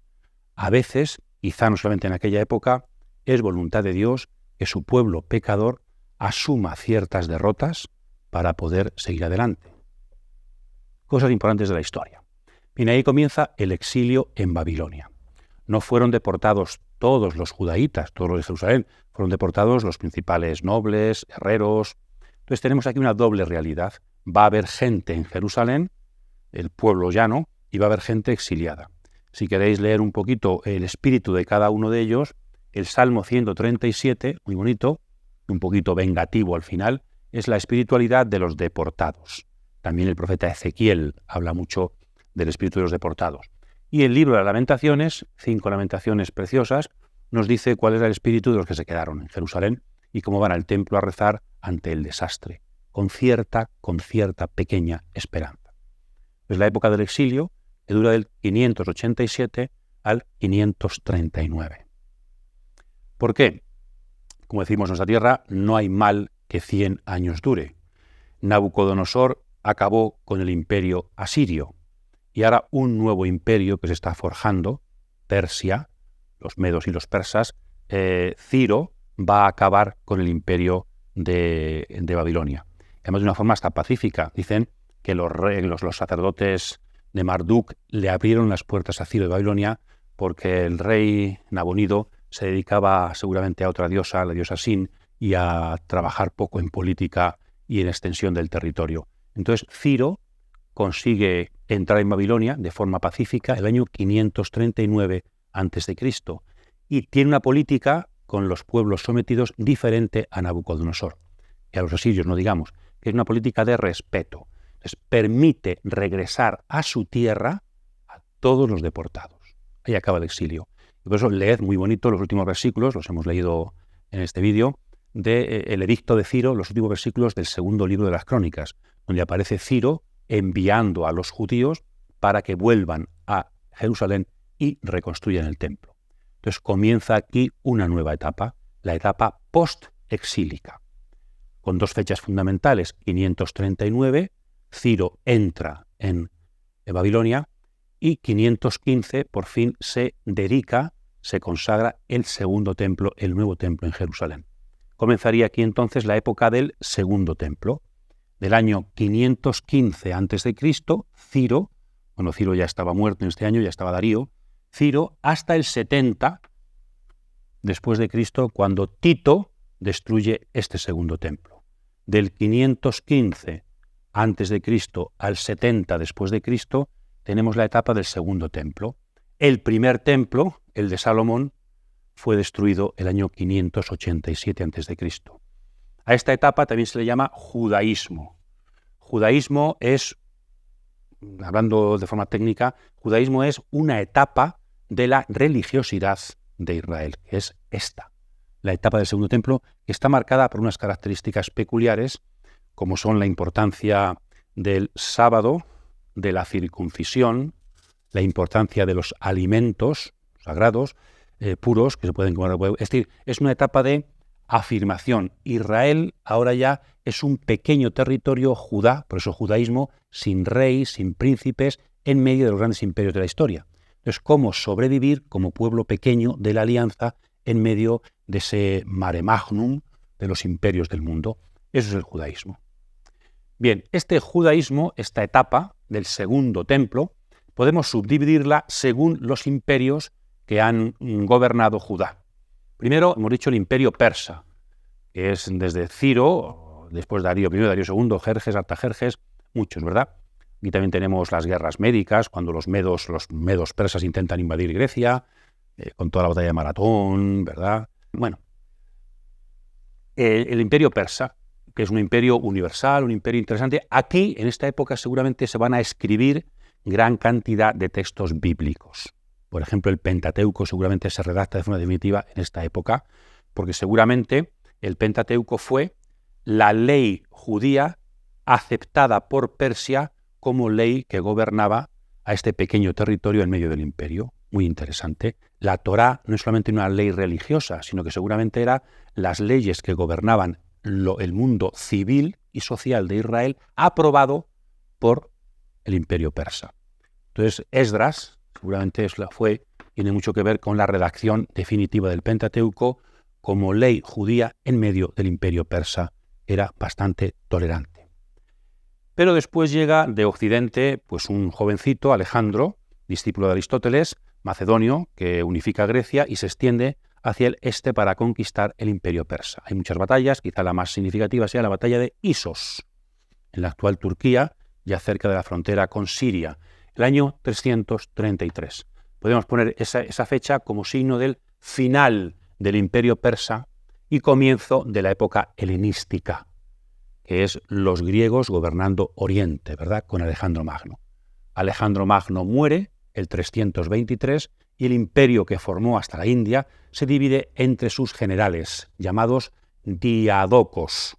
A veces, quizá no solamente en aquella época, es voluntad de Dios que su pueblo pecador asuma ciertas derrotas para poder seguir adelante. Cosas importantes de la historia. Bien, ahí comienza el exilio en Babilonia. No fueron deportados todos los judaítas, todos los de Jerusalén, fueron deportados los principales nobles, herreros. Entonces tenemos aquí una doble realidad. Va a haber gente en Jerusalén, el pueblo llano, y va a haber gente exiliada. Si queréis leer un poquito el espíritu de cada uno de ellos, el Salmo 137, muy bonito, un poquito vengativo al final, es la espiritualidad de los deportados. También el profeta Ezequiel habla mucho del espíritu de los deportados. Y el libro de las Lamentaciones, 5 lamentaciones preciosas, nos dice cuál era el espíritu de los que se quedaron en Jerusalén y cómo van al templo a rezar ante el desastre, con cierta pequeña esperanza. Es la época del exilio, que dura del 587 al 539. ¿Por qué? Como decimos en nuestra tierra, no hay mal que 100 años dure. Nabucodonosor acabó con el imperio asirio y ahora un nuevo imperio que se está forjando, Persia, los medos y los persas, Ciro va a acabar con el imperio de Babilonia. Además de una forma hasta pacífica. Dicen que los sacerdotes de Marduk le abrieron las puertas a Ciro de Babilonia porque el rey Nabonido se dedicaba seguramente a otra diosa, la diosa Sin, y a trabajar poco en política y en extensión del territorio. Entonces Ciro consigue entrar en Babilonia de forma pacífica el año 539 a.C. y tiene una política con los pueblos sometidos diferente a Nabucodonosor, y a los asirios no digamos, que es una política de respeto. Entonces, permite regresar a su tierra a todos los deportados. Ahí acaba el exilio. Y por eso leed muy bonito los últimos versículos, los hemos leído en este vídeo, del edicto de Ciro, los últimos versículos del segundo libro de las Crónicas, donde aparece Ciro enviando a los judíos para que vuelvan a Jerusalén y reconstruyan el templo. Entonces comienza aquí una nueva etapa, la etapa post-exílica, con dos fechas fundamentales. 539, Ciro entra en Babilonia, y 515 por fin se dedica, se consagra el segundo templo, el nuevo templo en Jerusalén. Comenzaría aquí entonces la época del segundo templo. Del año 515 a.C., Ciro, Ciro ya estaba muerto en este año, ya estaba Darío, Ciro hasta el 70 después de Cristo, cuando Tito destruye este segundo templo. Del 515 a.C. al 70 después de Cristo tenemos la etapa del segundo templo. El primer templo, el de Salomón, fue destruido el año 587 a.C. A esta etapa también se le llama judaísmo. Judaísmo es, hablando de forma técnica, judaísmo es una etapa de la religiosidad de Israel, que es esta, la etapa del segundo templo, que está marcada por unas características peculiares, como son la importancia del sábado, de la circuncisión, la importancia de los alimentos sagrados, puros, que se pueden comer. Es decir, es una etapa de afirmación. Israel ahora ya es un pequeño territorio Judá, por eso judaísmo, sin rey, sin príncipes, en medio de los grandes imperios de la historia. Entonces, ¿cómo sobrevivir como pueblo pequeño de la alianza en medio de ese mare magnum de los imperios del mundo? Eso es el judaísmo. Bien, este judaísmo, esta etapa del segundo templo, podemos subdividirla según los imperios que han gobernado Judá. Primero, hemos dicho el imperio persa, que es desde Ciro, después Darío I, Darío II, Jerjes, Artajerjes, muchos, ¿verdad? Y también tenemos las guerras médicas, cuando los medos persas intentan invadir Grecia, con toda la batalla de Maratón, ¿verdad? Bueno, el imperio persa, que es un imperio universal, un imperio interesante. Aquí, en esta época, seguramente se van a escribir gran cantidad de textos bíblicos. Por ejemplo, el Pentateuco seguramente se redacta de forma definitiva en esta época, porque seguramente el Pentateuco fue la ley judía aceptada por Persia como ley que gobernaba a este pequeño territorio en medio del imperio. Muy interesante. La Torá no es solamente una ley religiosa, sino que seguramente eran las leyes que gobernaban el mundo civil y social de Israel, aprobado por el imperio persa. Entonces, Esdras seguramente tiene mucho que ver con la redacción definitiva del Pentateuco como ley judía en medio del imperio persa. Era bastante tolerante. Pero después llega de Occidente pues un jovencito, Alejandro, discípulo de Aristóteles, macedonio, que unifica Grecia y se extiende hacia el este para conquistar el imperio persa. Hay muchas batallas, quizá la más significativa sea la batalla de Isos, en la actual Turquía, ya cerca de la frontera con Siria, el año 333. Podemos poner esa fecha como signo del final del imperio persa y comienzo de la época helenística, que es los griegos gobernando Oriente, ¿verdad?, con Alejandro Magno. Alejandro Magno muere el 323 y el imperio que formó hasta la India se divide entre sus generales, llamados diadocos.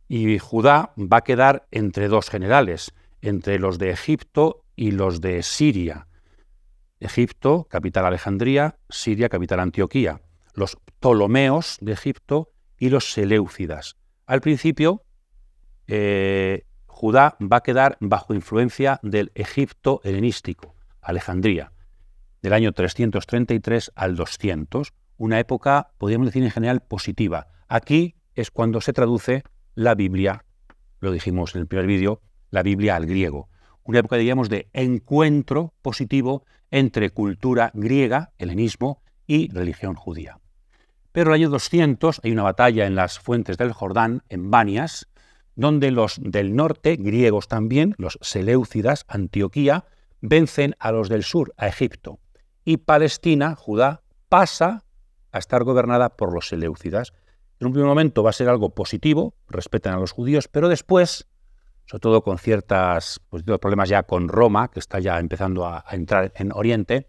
Y Judá va a quedar entre dos generales, entre los de Egipto y los de Siria. Egipto, capital Alejandría; Siria, capital Antioquía. Los Ptolomeos de Egipto y los Seleucidas. Al principio, Judá va a quedar bajo influencia del Egipto helenístico, Alejandría, del año 333 al 200, una época, podríamos decir en general, positiva. Aquí es cuando se traduce la Biblia, lo dijimos en el primer vídeo, la Biblia al griego. Una época, diríamos, de encuentro positivo entre cultura griega, helenismo, y religión judía. Pero en el año 200 hay una batalla en las fuentes del Jordán, en Banias, donde los del norte, griegos también, los Seleucidas, Antioquía, vencen a los del sur, a Egipto. Y Palestina, Judá, pasa a estar gobernada por los Seleucidas. En un primer momento va a ser algo positivo, respetan a los judíos, pero después, sobre todo con ciertos problemas ya con Roma, que está ya empezando a entrar en Oriente,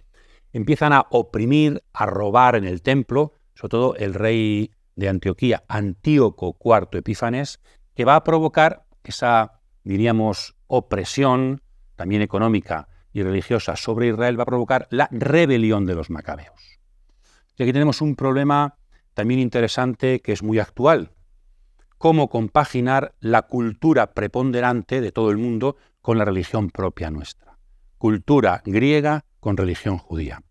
empiezan a oprimir, a robar en el templo, sobre todo el rey de Antioquía, Antíoco IV Epífanes, que va a provocar esa, diríamos, opresión, también económica y religiosa, sobre Israel, va a provocar la rebelión de los macabeos. Y aquí tenemos un problema también interesante que es muy actual. Cómo compaginar la cultura preponderante de todo el mundo con la religión propia nuestra. Cultura griega con religión judía.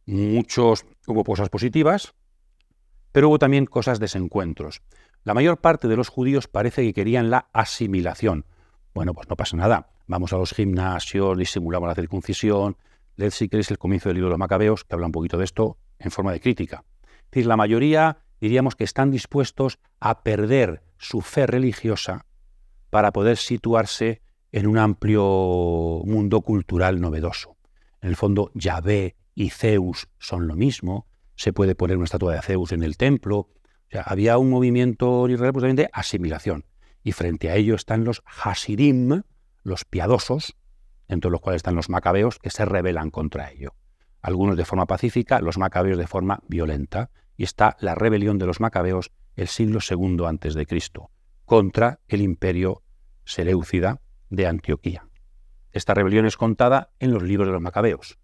Hubo cosas positivas, pero hubo también cosas desencuentros. La mayor parte de los judíos parece que querían la asimilación. Bueno, pues no pasa nada. Vamos a los gimnasios, disimulamos la circuncisión. Leed si queréis el comienzo del libro de los Macabeos, que habla un poquito de esto en forma de crítica. Es decir, la mayoría diríamos que están dispuestos a perder su fe religiosa para poder situarse en un amplio mundo cultural novedoso. En el fondo, Yahvé y Zeus son lo mismo. Se puede poner una estatua de Zeus en el templo. O sea, había un movimiento en Israel pues, de asimilación. Y frente a ello están los Hasidim, los piadosos, entre los cuales están los macabeos, que se rebelan contra ello. Algunos de forma pacífica, los macabeos de forma violenta. Y está la rebelión de los macabeos el siglo II a.C., contra el imperio seleucida de Antioquía. Esta rebelión es contada en los libros de los macabeos.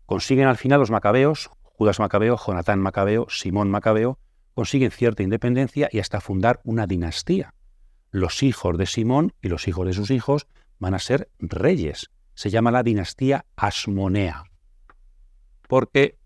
Consiguen al final los macabeos, Judas Macabeo, Jonatán Macabeo, Simón Macabeo, consiguen cierta independencia y hasta fundar una dinastía. Los hijos de Simón y los hijos de sus hijos van a ser reyes. Se llama la dinastía Asmonea. Porque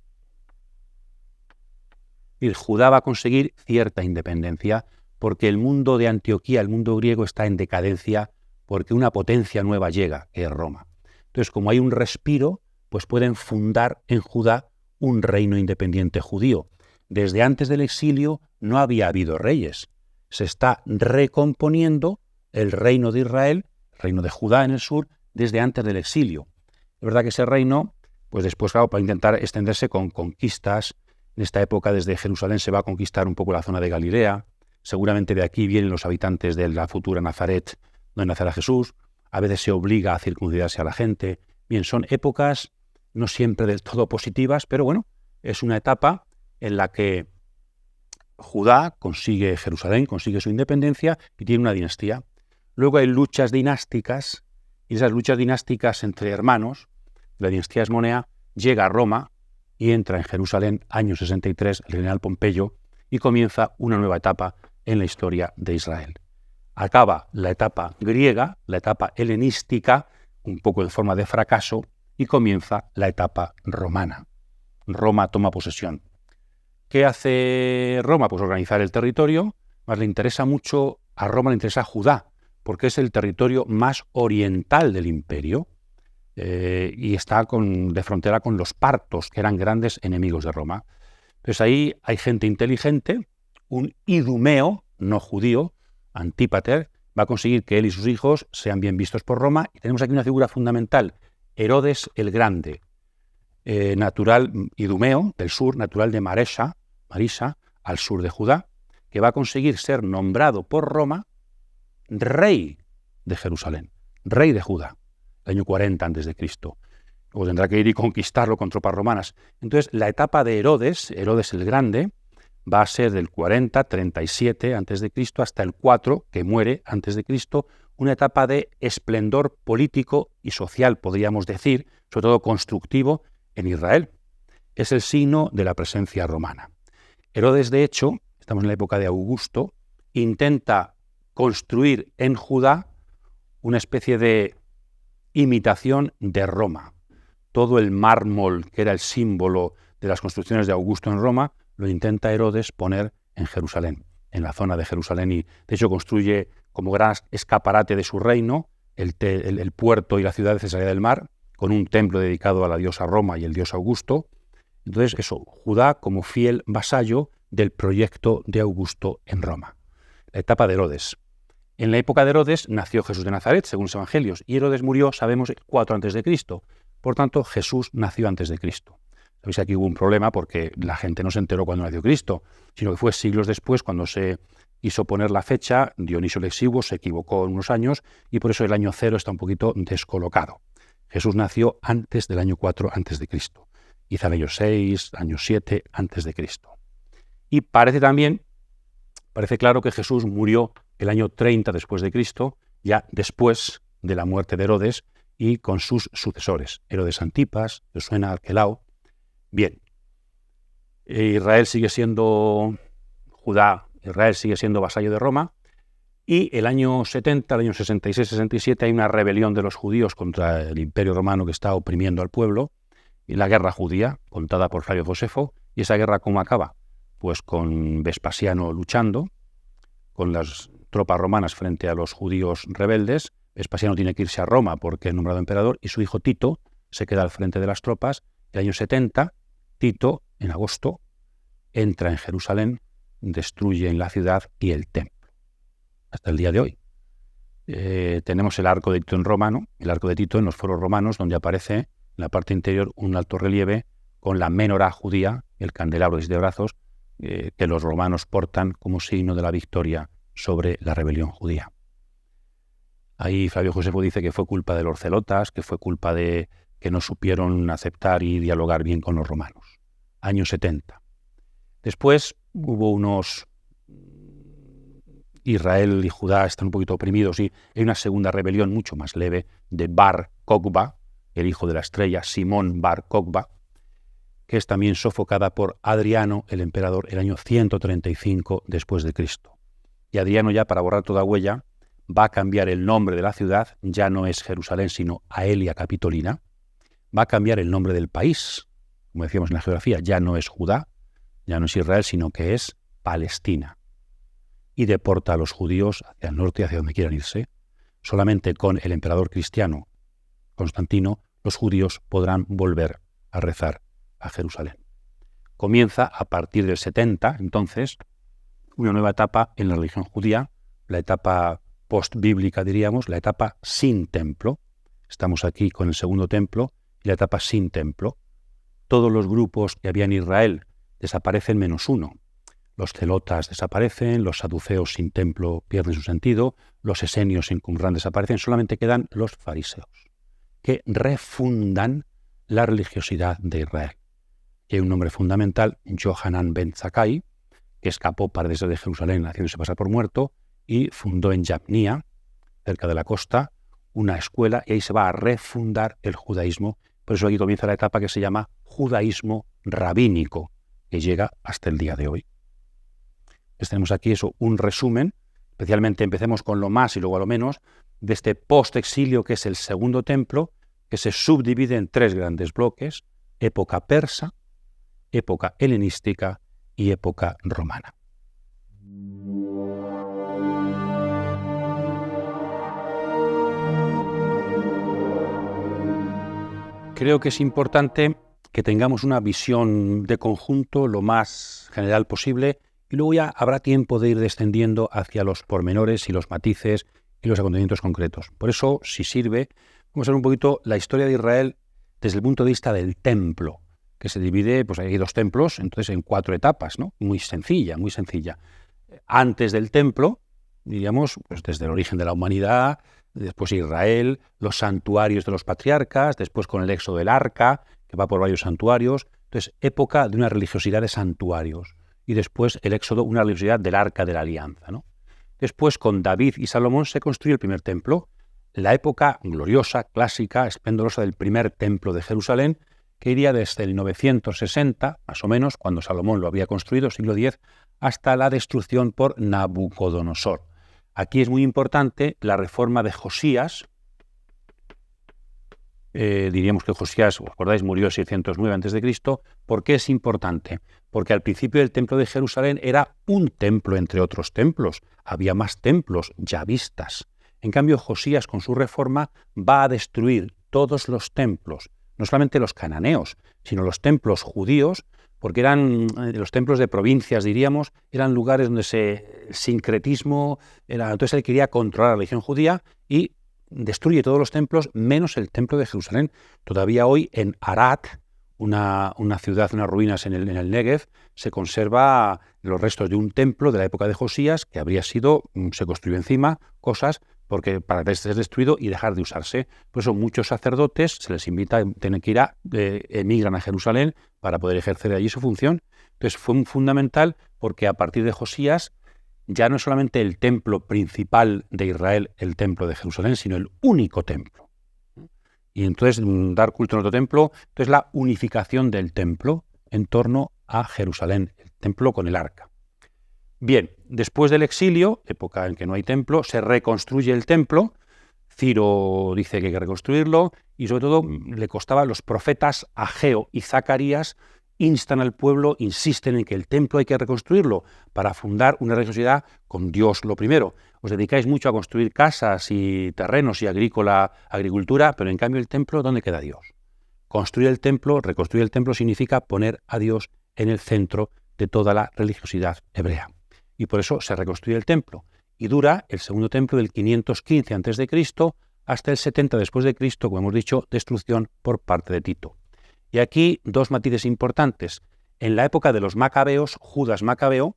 Judá va a conseguir cierta independencia, porque el mundo de Antioquía, el mundo griego, está en decadencia, porque una potencia nueva llega, que es Roma. Entonces, como hay un respiro, pues pueden fundar en Judá un reino independiente judío. Desde antes del exilio no había habido reyes. Se está recomponiendo el reino de Israel, el reino de Judá en el sur, desde antes del exilio. Es verdad que ese reino, pues después, claro, para intentar extenderse con conquistas. En esta época, desde Jerusalén, se va a conquistar un poco la zona de Galilea. Seguramente de aquí vienen los habitantes de la futura Nazaret, donde nacerá Jesús. A veces se obliga a circuncidarse a la gente. Bien, son épocas no siempre del todo positivas, pero bueno, es una etapa en la que Judá consigue Jerusalén, consigue su independencia y tiene una dinastía. Luego hay luchas dinásticas, y esas luchas dinásticas entre hermanos, la dinastía Asmonea, llega a Roma y entra en Jerusalén, año 63, el general Pompeyo, y comienza una nueva etapa en la historia de Israel. Acaba la etapa griega, la etapa helenística, un poco de forma de fracaso, y comienza la etapa romana. Roma toma posesión. ¿Qué hace Roma? Pues organizar el territorio, más le interesa mucho, a Roma le interesa Judá, porque es el territorio más oriental del imperio, y está de frontera con los partos, que eran grandes enemigos de Roma. Pues ahí hay gente inteligente, un idumeo, no judío, Antípater, va a conseguir que él y sus hijos sean bien vistos por Roma, y tenemos aquí una figura fundamental, Herodes el Grande, natural idumeo del sur, natural de Marisa, al sur de Judá, que va a conseguir ser nombrado por Roma rey de Jerusalén, rey de Judá, el año 40 a.C. Luego tendrá que ir y conquistarlo con tropas romanas. Entonces, la etapa de Herodes el Grande, va a ser del 40, 37 a.C. hasta el 4, que muere antes de Cristo, una etapa de esplendor político y social, podríamos decir, sobre todo constructivo, en Israel. Es el signo de la presencia romana. Herodes, de hecho, estamos en la época de Augusto, intenta construir en Judá una especie de imitación de Roma. Todo el mármol, que era el símbolo de las construcciones de Augusto en Roma, lo intenta Herodes poner en Jerusalén, en la zona de Jerusalén, y de hecho construye como gran escaparate de su reino el puerto y la ciudad de Cesarea del Mar, con un templo dedicado a la diosa Roma y el dios Augusto. Entonces, eso, Judá como fiel vasallo del proyecto de Augusto en Roma. La etapa de Herodes. En la época de Herodes nació Jesús de Nazaret, según los evangelios, y Herodes murió, sabemos, 4 a.C. Por tanto, Jesús nació antes de Cristo. Sabéis que aquí hubo un problema porque la gente no se enteró cuando nació Cristo, sino que fue siglos después cuando se quiso poner la fecha. Dionisio el Exiguo se equivocó en unos años y por eso el año 0 está un poquito descolocado. Jesús nació antes del año 4 a.C., quizá el año 6, año 7 a.C. Y parece también Parece claro que Jesús murió el año 30 después de Cristo, ya después de la muerte de Herodes y con sus sucesores, Herodes Antipas, Josué Arquelao. Bien, Israel sigue siendo vasallo de Roma, y el año 70, el año 66-67, hay una rebelión de los judíos contra el Imperio Romano que está oprimiendo al pueblo, y la guerra judía, contada por Flavio Josefo. ¿Y esa guerra cómo acaba? Pues con Vespasiano luchando, con las tropas romanas frente a los judíos rebeldes. Vespasiano tiene que irse a Roma porque es nombrado emperador, y su hijo Tito se queda al frente de las tropas. El año 70, Tito, en agosto, entra en Jerusalén, destruye la ciudad y el templo. Hasta el día de hoy. Tenemos el arco de Tito en romano, el arco de Tito en los foros romanos, donde aparece en la parte interior un alto relieve con la menorá judía, el candelabro de 7 brazos, que los romanos portan como signo de la victoria sobre la rebelión judía. Ahí Flavio Josefo dice que fue culpa de los celotas, que fue culpa de que no supieron aceptar y dialogar bien con los romanos. Año 70. Después hubo unos... Israel y Judá están un poquito oprimidos, y hay una segunda rebelión mucho más leve de Bar Kokhba, el hijo de la estrella, Simón Bar Kokhba, que es también sofocada por Adriano, el emperador, el año 135 después de Cristo. Y Adriano, ya para borrar toda huella, va a cambiar el nombre de la ciudad, ya no es Jerusalén, sino Aelia Capitolina. Va a cambiar el nombre del país, como decíamos en la geografía, ya no es Judá, ya no es Israel, sino que es Palestina. Y deporta a los judíos hacia el norte, hacia donde quieran irse. Solamente con el emperador cristiano Constantino, los judíos podrán volver a rezar a Jerusalén. Comienza a partir del 70, entonces, una nueva etapa en la religión judía, la etapa postbíblica, diríamos, la etapa sin templo. Estamos aquí con el segundo templo y la etapa sin templo. Todos los grupos que había en Israel desaparecen menos uno. Los celotas desaparecen, los saduceos sin templo pierden su sentido, los esenios sin Qumran desaparecen, solamente quedan los fariseos, que refundan la religiosidad de Israel. Y hay un nombre fundamental, Johanan ben Zakkai, que escapó para desde Jerusalén haciéndose pasar por muerto y fundó en Yabnía, cerca de la costa, una escuela, y ahí se va a refundar el judaísmo. Por eso aquí comienza la etapa que se llama judaísmo rabínico, que llega hasta el día de hoy. Entonces tenemos aquí eso, un resumen, especialmente empecemos con lo más y luego a lo menos, de este post-exilio que es el segundo templo, que se subdivide en 3 grandes bloques: época persa, época helenística y época romana. Creo que es importante que tengamos una visión de conjunto lo más general posible, y luego ya habrá tiempo de ir descendiendo hacia los pormenores y los matices y los acontecimientos concretos. Por eso, si sirve, vamos a ver un poquito la historia de Israel desde el punto de vista del templo, que se divide, pues hay 2 templos, entonces en 4 etapas, ¿no? Muy sencilla, muy sencilla. Antes del templo, diríamos, pues desde el origen de la humanidad, después Israel, los santuarios de los patriarcas, después con el éxodo del arca, que va por varios santuarios. Entonces, época de una religiosidad de santuarios. Y después el éxodo, una religiosidad del arca de la alianza, ¿no? Después, con David y Salomón, se construye el primer templo, la época gloriosa, clásica, esplendorosa del primer templo de Jerusalén, que iría desde el 960, más o menos, cuando Salomón lo había construido, siglo X, hasta la destrucción por Nabucodonosor. Aquí es muy importante la reforma de Josías. Diríamos que Josías, ¿os acordáis?, murió en 609 a.C. ¿Por qué es importante? Porque al principio el templo de Jerusalén era un templo entre otros templos. Había más templos ya vistas. En cambio, Josías, con su reforma, va a destruir todos los templos, no solamente los cananeos, sino los templos judíos, porque eran los templos de provincias, diríamos, eran lugares donde el sincretismo era. Entonces él quería controlar la religión judía y destruye todos los templos menos el templo de Jerusalén. Todavía hoy en Arad, una ciudad, unas ruinas en el Negev, se conserva los restos de un templo de la época de Josías que habría sido, se construyó encima cosas porque para ser destruido y dejar de usarse. Por eso muchos sacerdotes se les invita, tienen que ir emigran a Jerusalén para poder ejercer allí su función. Entonces fue fundamental porque a partir de Josías ya no es solamente el templo principal de Israel, el templo de Jerusalén, sino el único templo. Y entonces dar culto en otro templo, entonces la unificación del templo en torno a Jerusalén, el templo con el arca. Bien, después del exilio, época en que no hay templo, se reconstruye el templo. Ciro dice que hay que reconstruirlo y sobre todo le costaba, los profetas Ageo y Zacarías instan al pueblo, insisten en que el templo hay que reconstruirlo para fundar una religiosidad con Dios lo primero. Os dedicáis mucho a construir casas y terrenos y agricultura, pero en cambio el templo, ¿dónde queda Dios? Construir el templo, reconstruir el templo significa poner a Dios en el centro de toda la religiosidad hebrea. Y por eso se reconstruye el templo. Y dura el segundo templo del 515 a.C. hasta el 70 después de Cristo, como hemos dicho, destrucción por parte de Tito. Y aquí dos matices importantes. En la época de los macabeos, Judas Macabeo,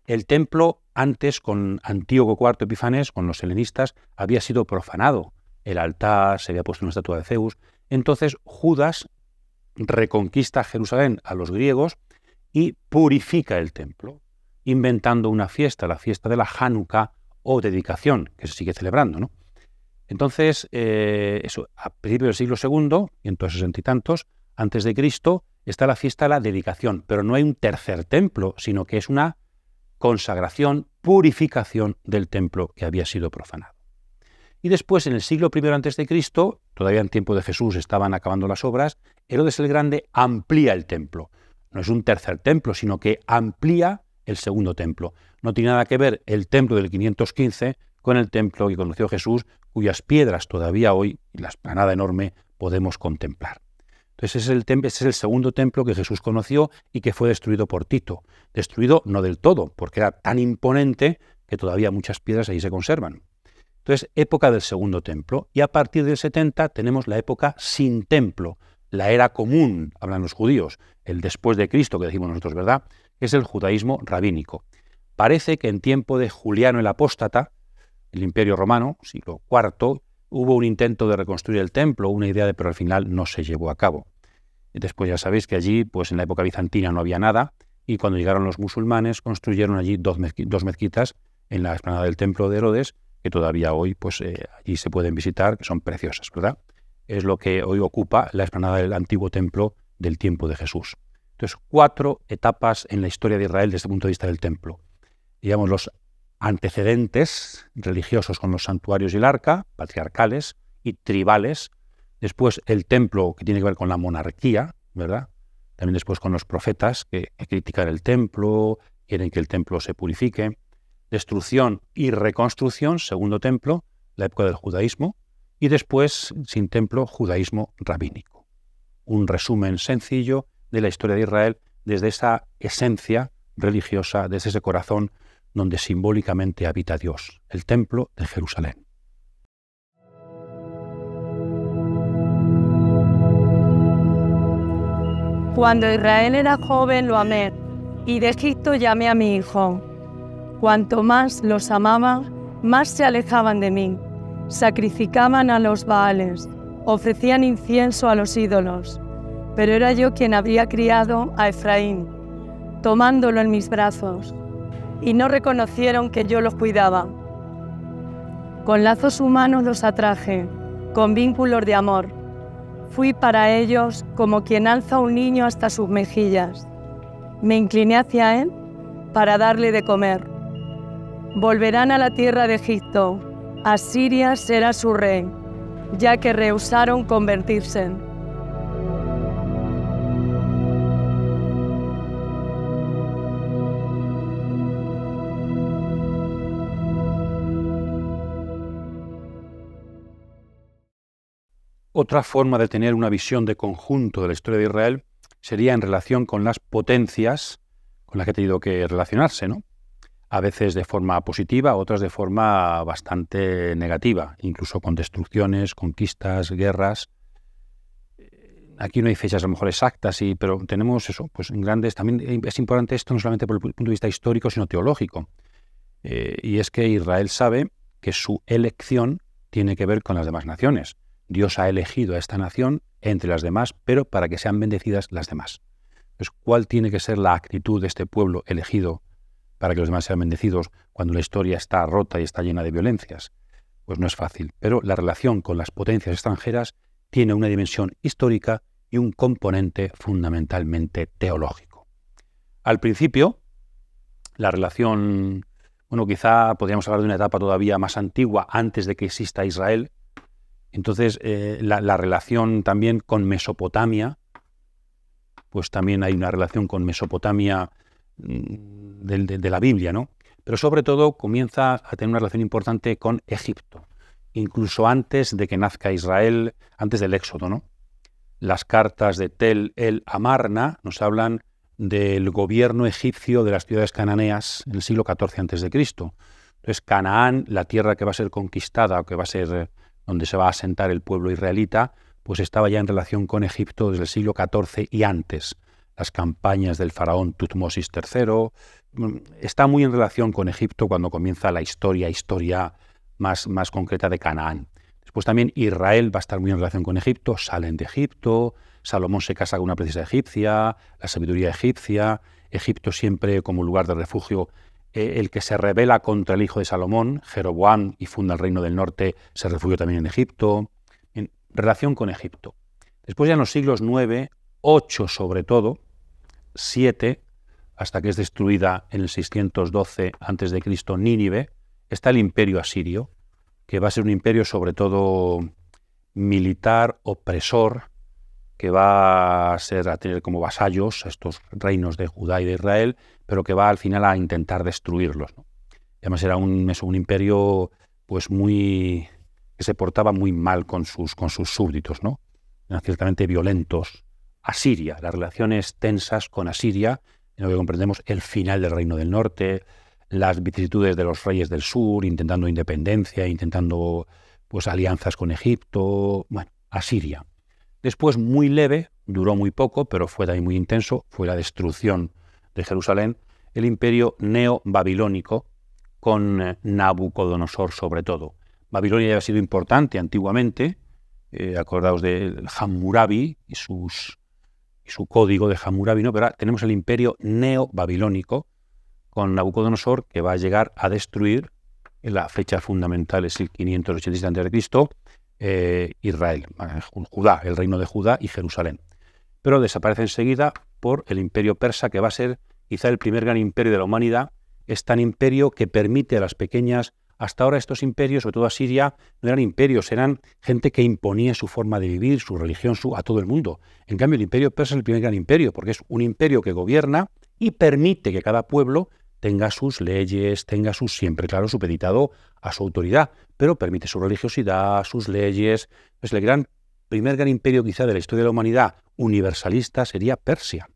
el templo antes con Antíoco IV Epifanes, con los helenistas, había sido profanado. El altar, se había puesto una estatua de Zeus. Entonces Judas reconquista Jerusalén a los griegos y purifica el templo, inventando una fiesta, la fiesta de la Hanukkah o dedicación, que se sigue celebrando, ¿no? Entonces, eso, a principios del siglo II, 160 y tantos, antes de Cristo, está la fiesta de la dedicación, pero no hay un tercer templo, sino que es una consagración, purificación del templo que había sido profanado. Y después, en el siglo I antes de Cristo, todavía en tiempo de Jesús estaban acabando las obras, Herodes el Grande amplía el templo. No es un tercer templo, sino que amplía el segundo templo. No tiene nada que ver el templo del 515 con el templo que conoció Jesús, cuyas piedras todavía hoy, y la explanada enorme, podemos contemplar. Entonces ese es el segundo templo que Jesús conoció y que fue destruido por Tito. Destruido no del todo, porque era tan imponente que todavía muchas piedras ahí se conservan. Entonces, época del segundo templo, y a partir del 70 tenemos la época sin templo, la era común, hablan los judíos, el después de Cristo, que decimos nosotros, ¿verdad?, es el judaísmo rabínico. Parece que en tiempo de Juliano el Apóstata, el Imperio Romano, siglo IV, hubo un intento de reconstruir el templo, una idea pero al final no se llevó a cabo. Después ya sabéis que allí, pues en la época bizantina no había nada, y cuando llegaron los musulmanes construyeron allí dos mezquitas en la explanada del templo de Herodes, que todavía hoy pues allí se pueden visitar, que son preciosas, ¿verdad? Es lo que hoy ocupa la explanada del antiguo templo del tiempo de Jesús. Entonces, 4 etapas en la historia de Israel desde el punto de vista del templo. Digamos, los antecedentes religiosos con los santuarios y el arca, patriarcales y tribales. Después el templo, que tiene que ver con la monarquía, ¿verdad? También después con los profetas que critican el templo, quieren que el templo se purifique. Destrucción y reconstrucción, segundo templo, la época del judaísmo. Y después, sin templo, judaísmo rabínico. Un resumen sencillo de la historia de Israel desde esa esencia religiosa, desde ese corazón donde simbólicamente habita Dios, el templo de Jerusalén. Cuando Israel era joven lo amé, y de Egipto llamé a mi hijo. Cuanto más los amaba, más se alejaban de mí. Sacrificaban a los Baales, ofrecían incienso a los ídolos. Pero era yo quien había criado a Efraín, tomándolo en mis brazos, y no reconocieron que yo los cuidaba. Con lazos humanos los atraje, con vínculos de amor. Fui para ellos como quien alza a un niño hasta sus mejillas. Me incliné hacia él para darle de comer. Volverán a la tierra de Egipto. Asiria será su rey, ya que rehusaron convertirse. Otra forma de tener una visión de conjunto de la historia de Israel sería en relación con las potencias con las que ha tenido que relacionarse, ¿no? A veces de forma positiva, otras de forma bastante negativa, incluso con destrucciones, conquistas, guerras. Aquí no hay fechas a lo mejor exactas, pero tenemos eso, pues en grandes. También es importante esto no solamente por el punto de vista histórico, sino teológico. Y es que Israel sabe que su elección tiene que ver con las demás naciones. Dios ha elegido a esta nación entre las demás, pero para que sean bendecidas las demás. Entonces, ¿cuál tiene que ser la actitud de este pueblo elegido para que los demás sean bendecidos cuando la historia está rota y está llena de violencias? Pues no es fácil. Pero la relación con las potencias extranjeras tiene una dimensión histórica y un componente fundamentalmente teológico. Al principio, la relación, quizá podríamos hablar de una etapa todavía más antigua, antes de que exista Israel. Entonces, la relación también con Mesopotamia, pues también hay una relación con Mesopotamia de la Biblia, ¿no? Pero sobre todo comienza a tener una relación importante con Egipto, incluso antes de que nazca Israel, antes del Éxodo, ¿no? Las cartas de Tel el Amarna nos hablan del gobierno egipcio de las ciudades cananeas en el siglo XIV a.C. Entonces, Canaán, la tierra que va a ser conquistada, o que va a ser donde se va a asentar el pueblo israelita, pues estaba ya en relación con Egipto desde el siglo XIV y antes. Las campañas del faraón Tutmosis III, está muy en relación con Egipto cuando comienza la historia más concreta de Canaán. Después también Israel va a estar muy en relación con Egipto, salen de Egipto, Salomón se casa con una princesa egipcia, la sabiduría egipcia, Egipto siempre como lugar de refugio. El que se rebela contra el hijo de Salomón, Jeroboam, y funda el reino del norte, se refugió también en Egipto, en relación con Egipto. Después ya en los siglos 9, 8 sobre todo, 7, hasta que es destruida en el 612 a.C. Nínive, está el imperio asirio, que va a ser un imperio sobre todo militar, opresor, que va a tener como vasallos a estos reinos de Judá y de Israel, pero que va al final a intentar destruirlos, ¿no? Además era un imperio pues que se portaba muy mal con sus súbditos, ¿no? Eran ciertamente violentos. Asiria, las relaciones tensas con Asiria, en lo que comprendemos el final del reino del norte, las vicisitudes de los reyes del sur, intentando independencia, intentando pues alianzas con Egipto, Asiria. Después, muy leve, duró muy poco, pero fue también muy intenso, fue la destrucción de Jerusalén, el imperio neo-babilónico, con Nabucodonosor sobre todo. Babilonia ya había sido importante antiguamente, acordaos de Hammurabi y su código de Hammurabi, ¿no? Pero ahora tenemos el imperio neo-babilónico, con Nabucodonosor, que va a llegar a destruir, en la fecha fundamental es el 587 a.C., Israel, Judá, el reino de Judá y Jerusalén. Pero desaparece enseguida por el imperio persa, que va a ser quizá el primer gran imperio de la humanidad. Es tan imperio que permite a las pequeñas... Hasta ahora estos imperios, sobre todo Asiria, no eran imperios, eran gente que imponía su forma de vivir, su religión, a todo el mundo. En cambio, el imperio persa es el primer gran imperio, porque es un imperio que gobierna y permite que cada pueblo tenga sus leyes, tenga siempre claro, supeditado a su autoridad, pero permite su religiosidad, sus leyes. Pues el primer gran imperio quizá de la historia de la humanidad universalista sería Persia.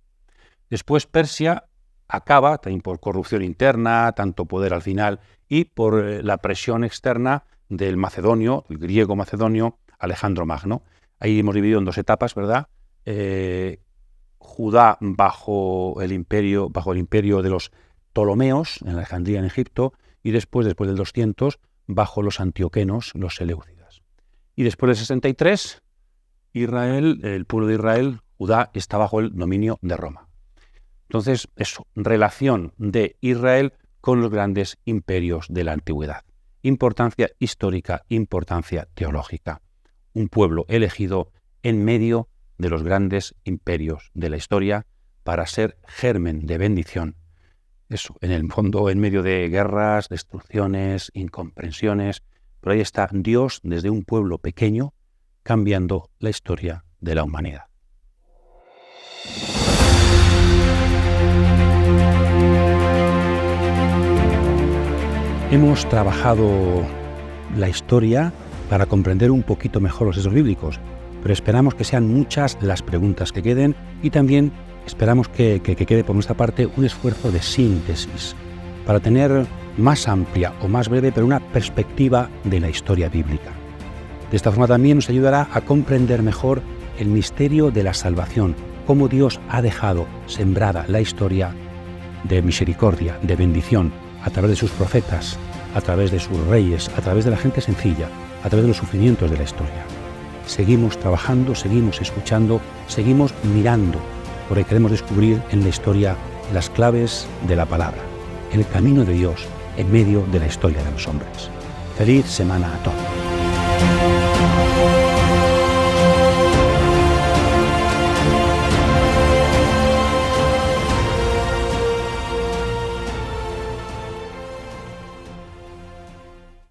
Después Persia acaba, también por corrupción interna, tanto poder al final, y por la presión externa del macedonio, el griego macedonio, Alejandro Magno. Ahí hemos dividido en dos etapas, ¿verdad? Judá bajo el imperio de los Ptolomeos, en Alejandría, en Egipto, y después del 200, bajo los antioquenos, los seleucidas. Y después del 63, Israel, el pueblo de Israel, Judá, está bajo el dominio de Roma. Entonces, eso, relación de Israel con los grandes imperios de la antigüedad. Importancia histórica, importancia teológica. Un pueblo elegido en medio de los grandes imperios de la historia para ser germen de bendición. Eso, en el fondo, en medio de guerras, destrucciones, incomprensiones, pero ahí está Dios desde un pueblo pequeño cambiando la historia de la humanidad. Hemos trabajado la historia para comprender un poquito mejor los textos bíblicos, pero esperamos que sean muchas las preguntas que queden y también esperamos que quede por nuestra parte un esfuerzo de síntesis para tener más amplia o más breve, pero una perspectiva de la historia bíblica. De esta forma también nos ayudará a comprender mejor el misterio de la salvación, cómo Dios ha dejado sembrada la historia de misericordia, de bendición, a través de sus profetas, a través de sus reyes, a través de la gente sencilla, a través de los sufrimientos de la historia. Seguimos trabajando, seguimos escuchando, seguimos mirando, porque queremos descubrir en la historia las claves de la palabra. el camino de Dios en medio de la historia de los hombres. Feliz semana a todos.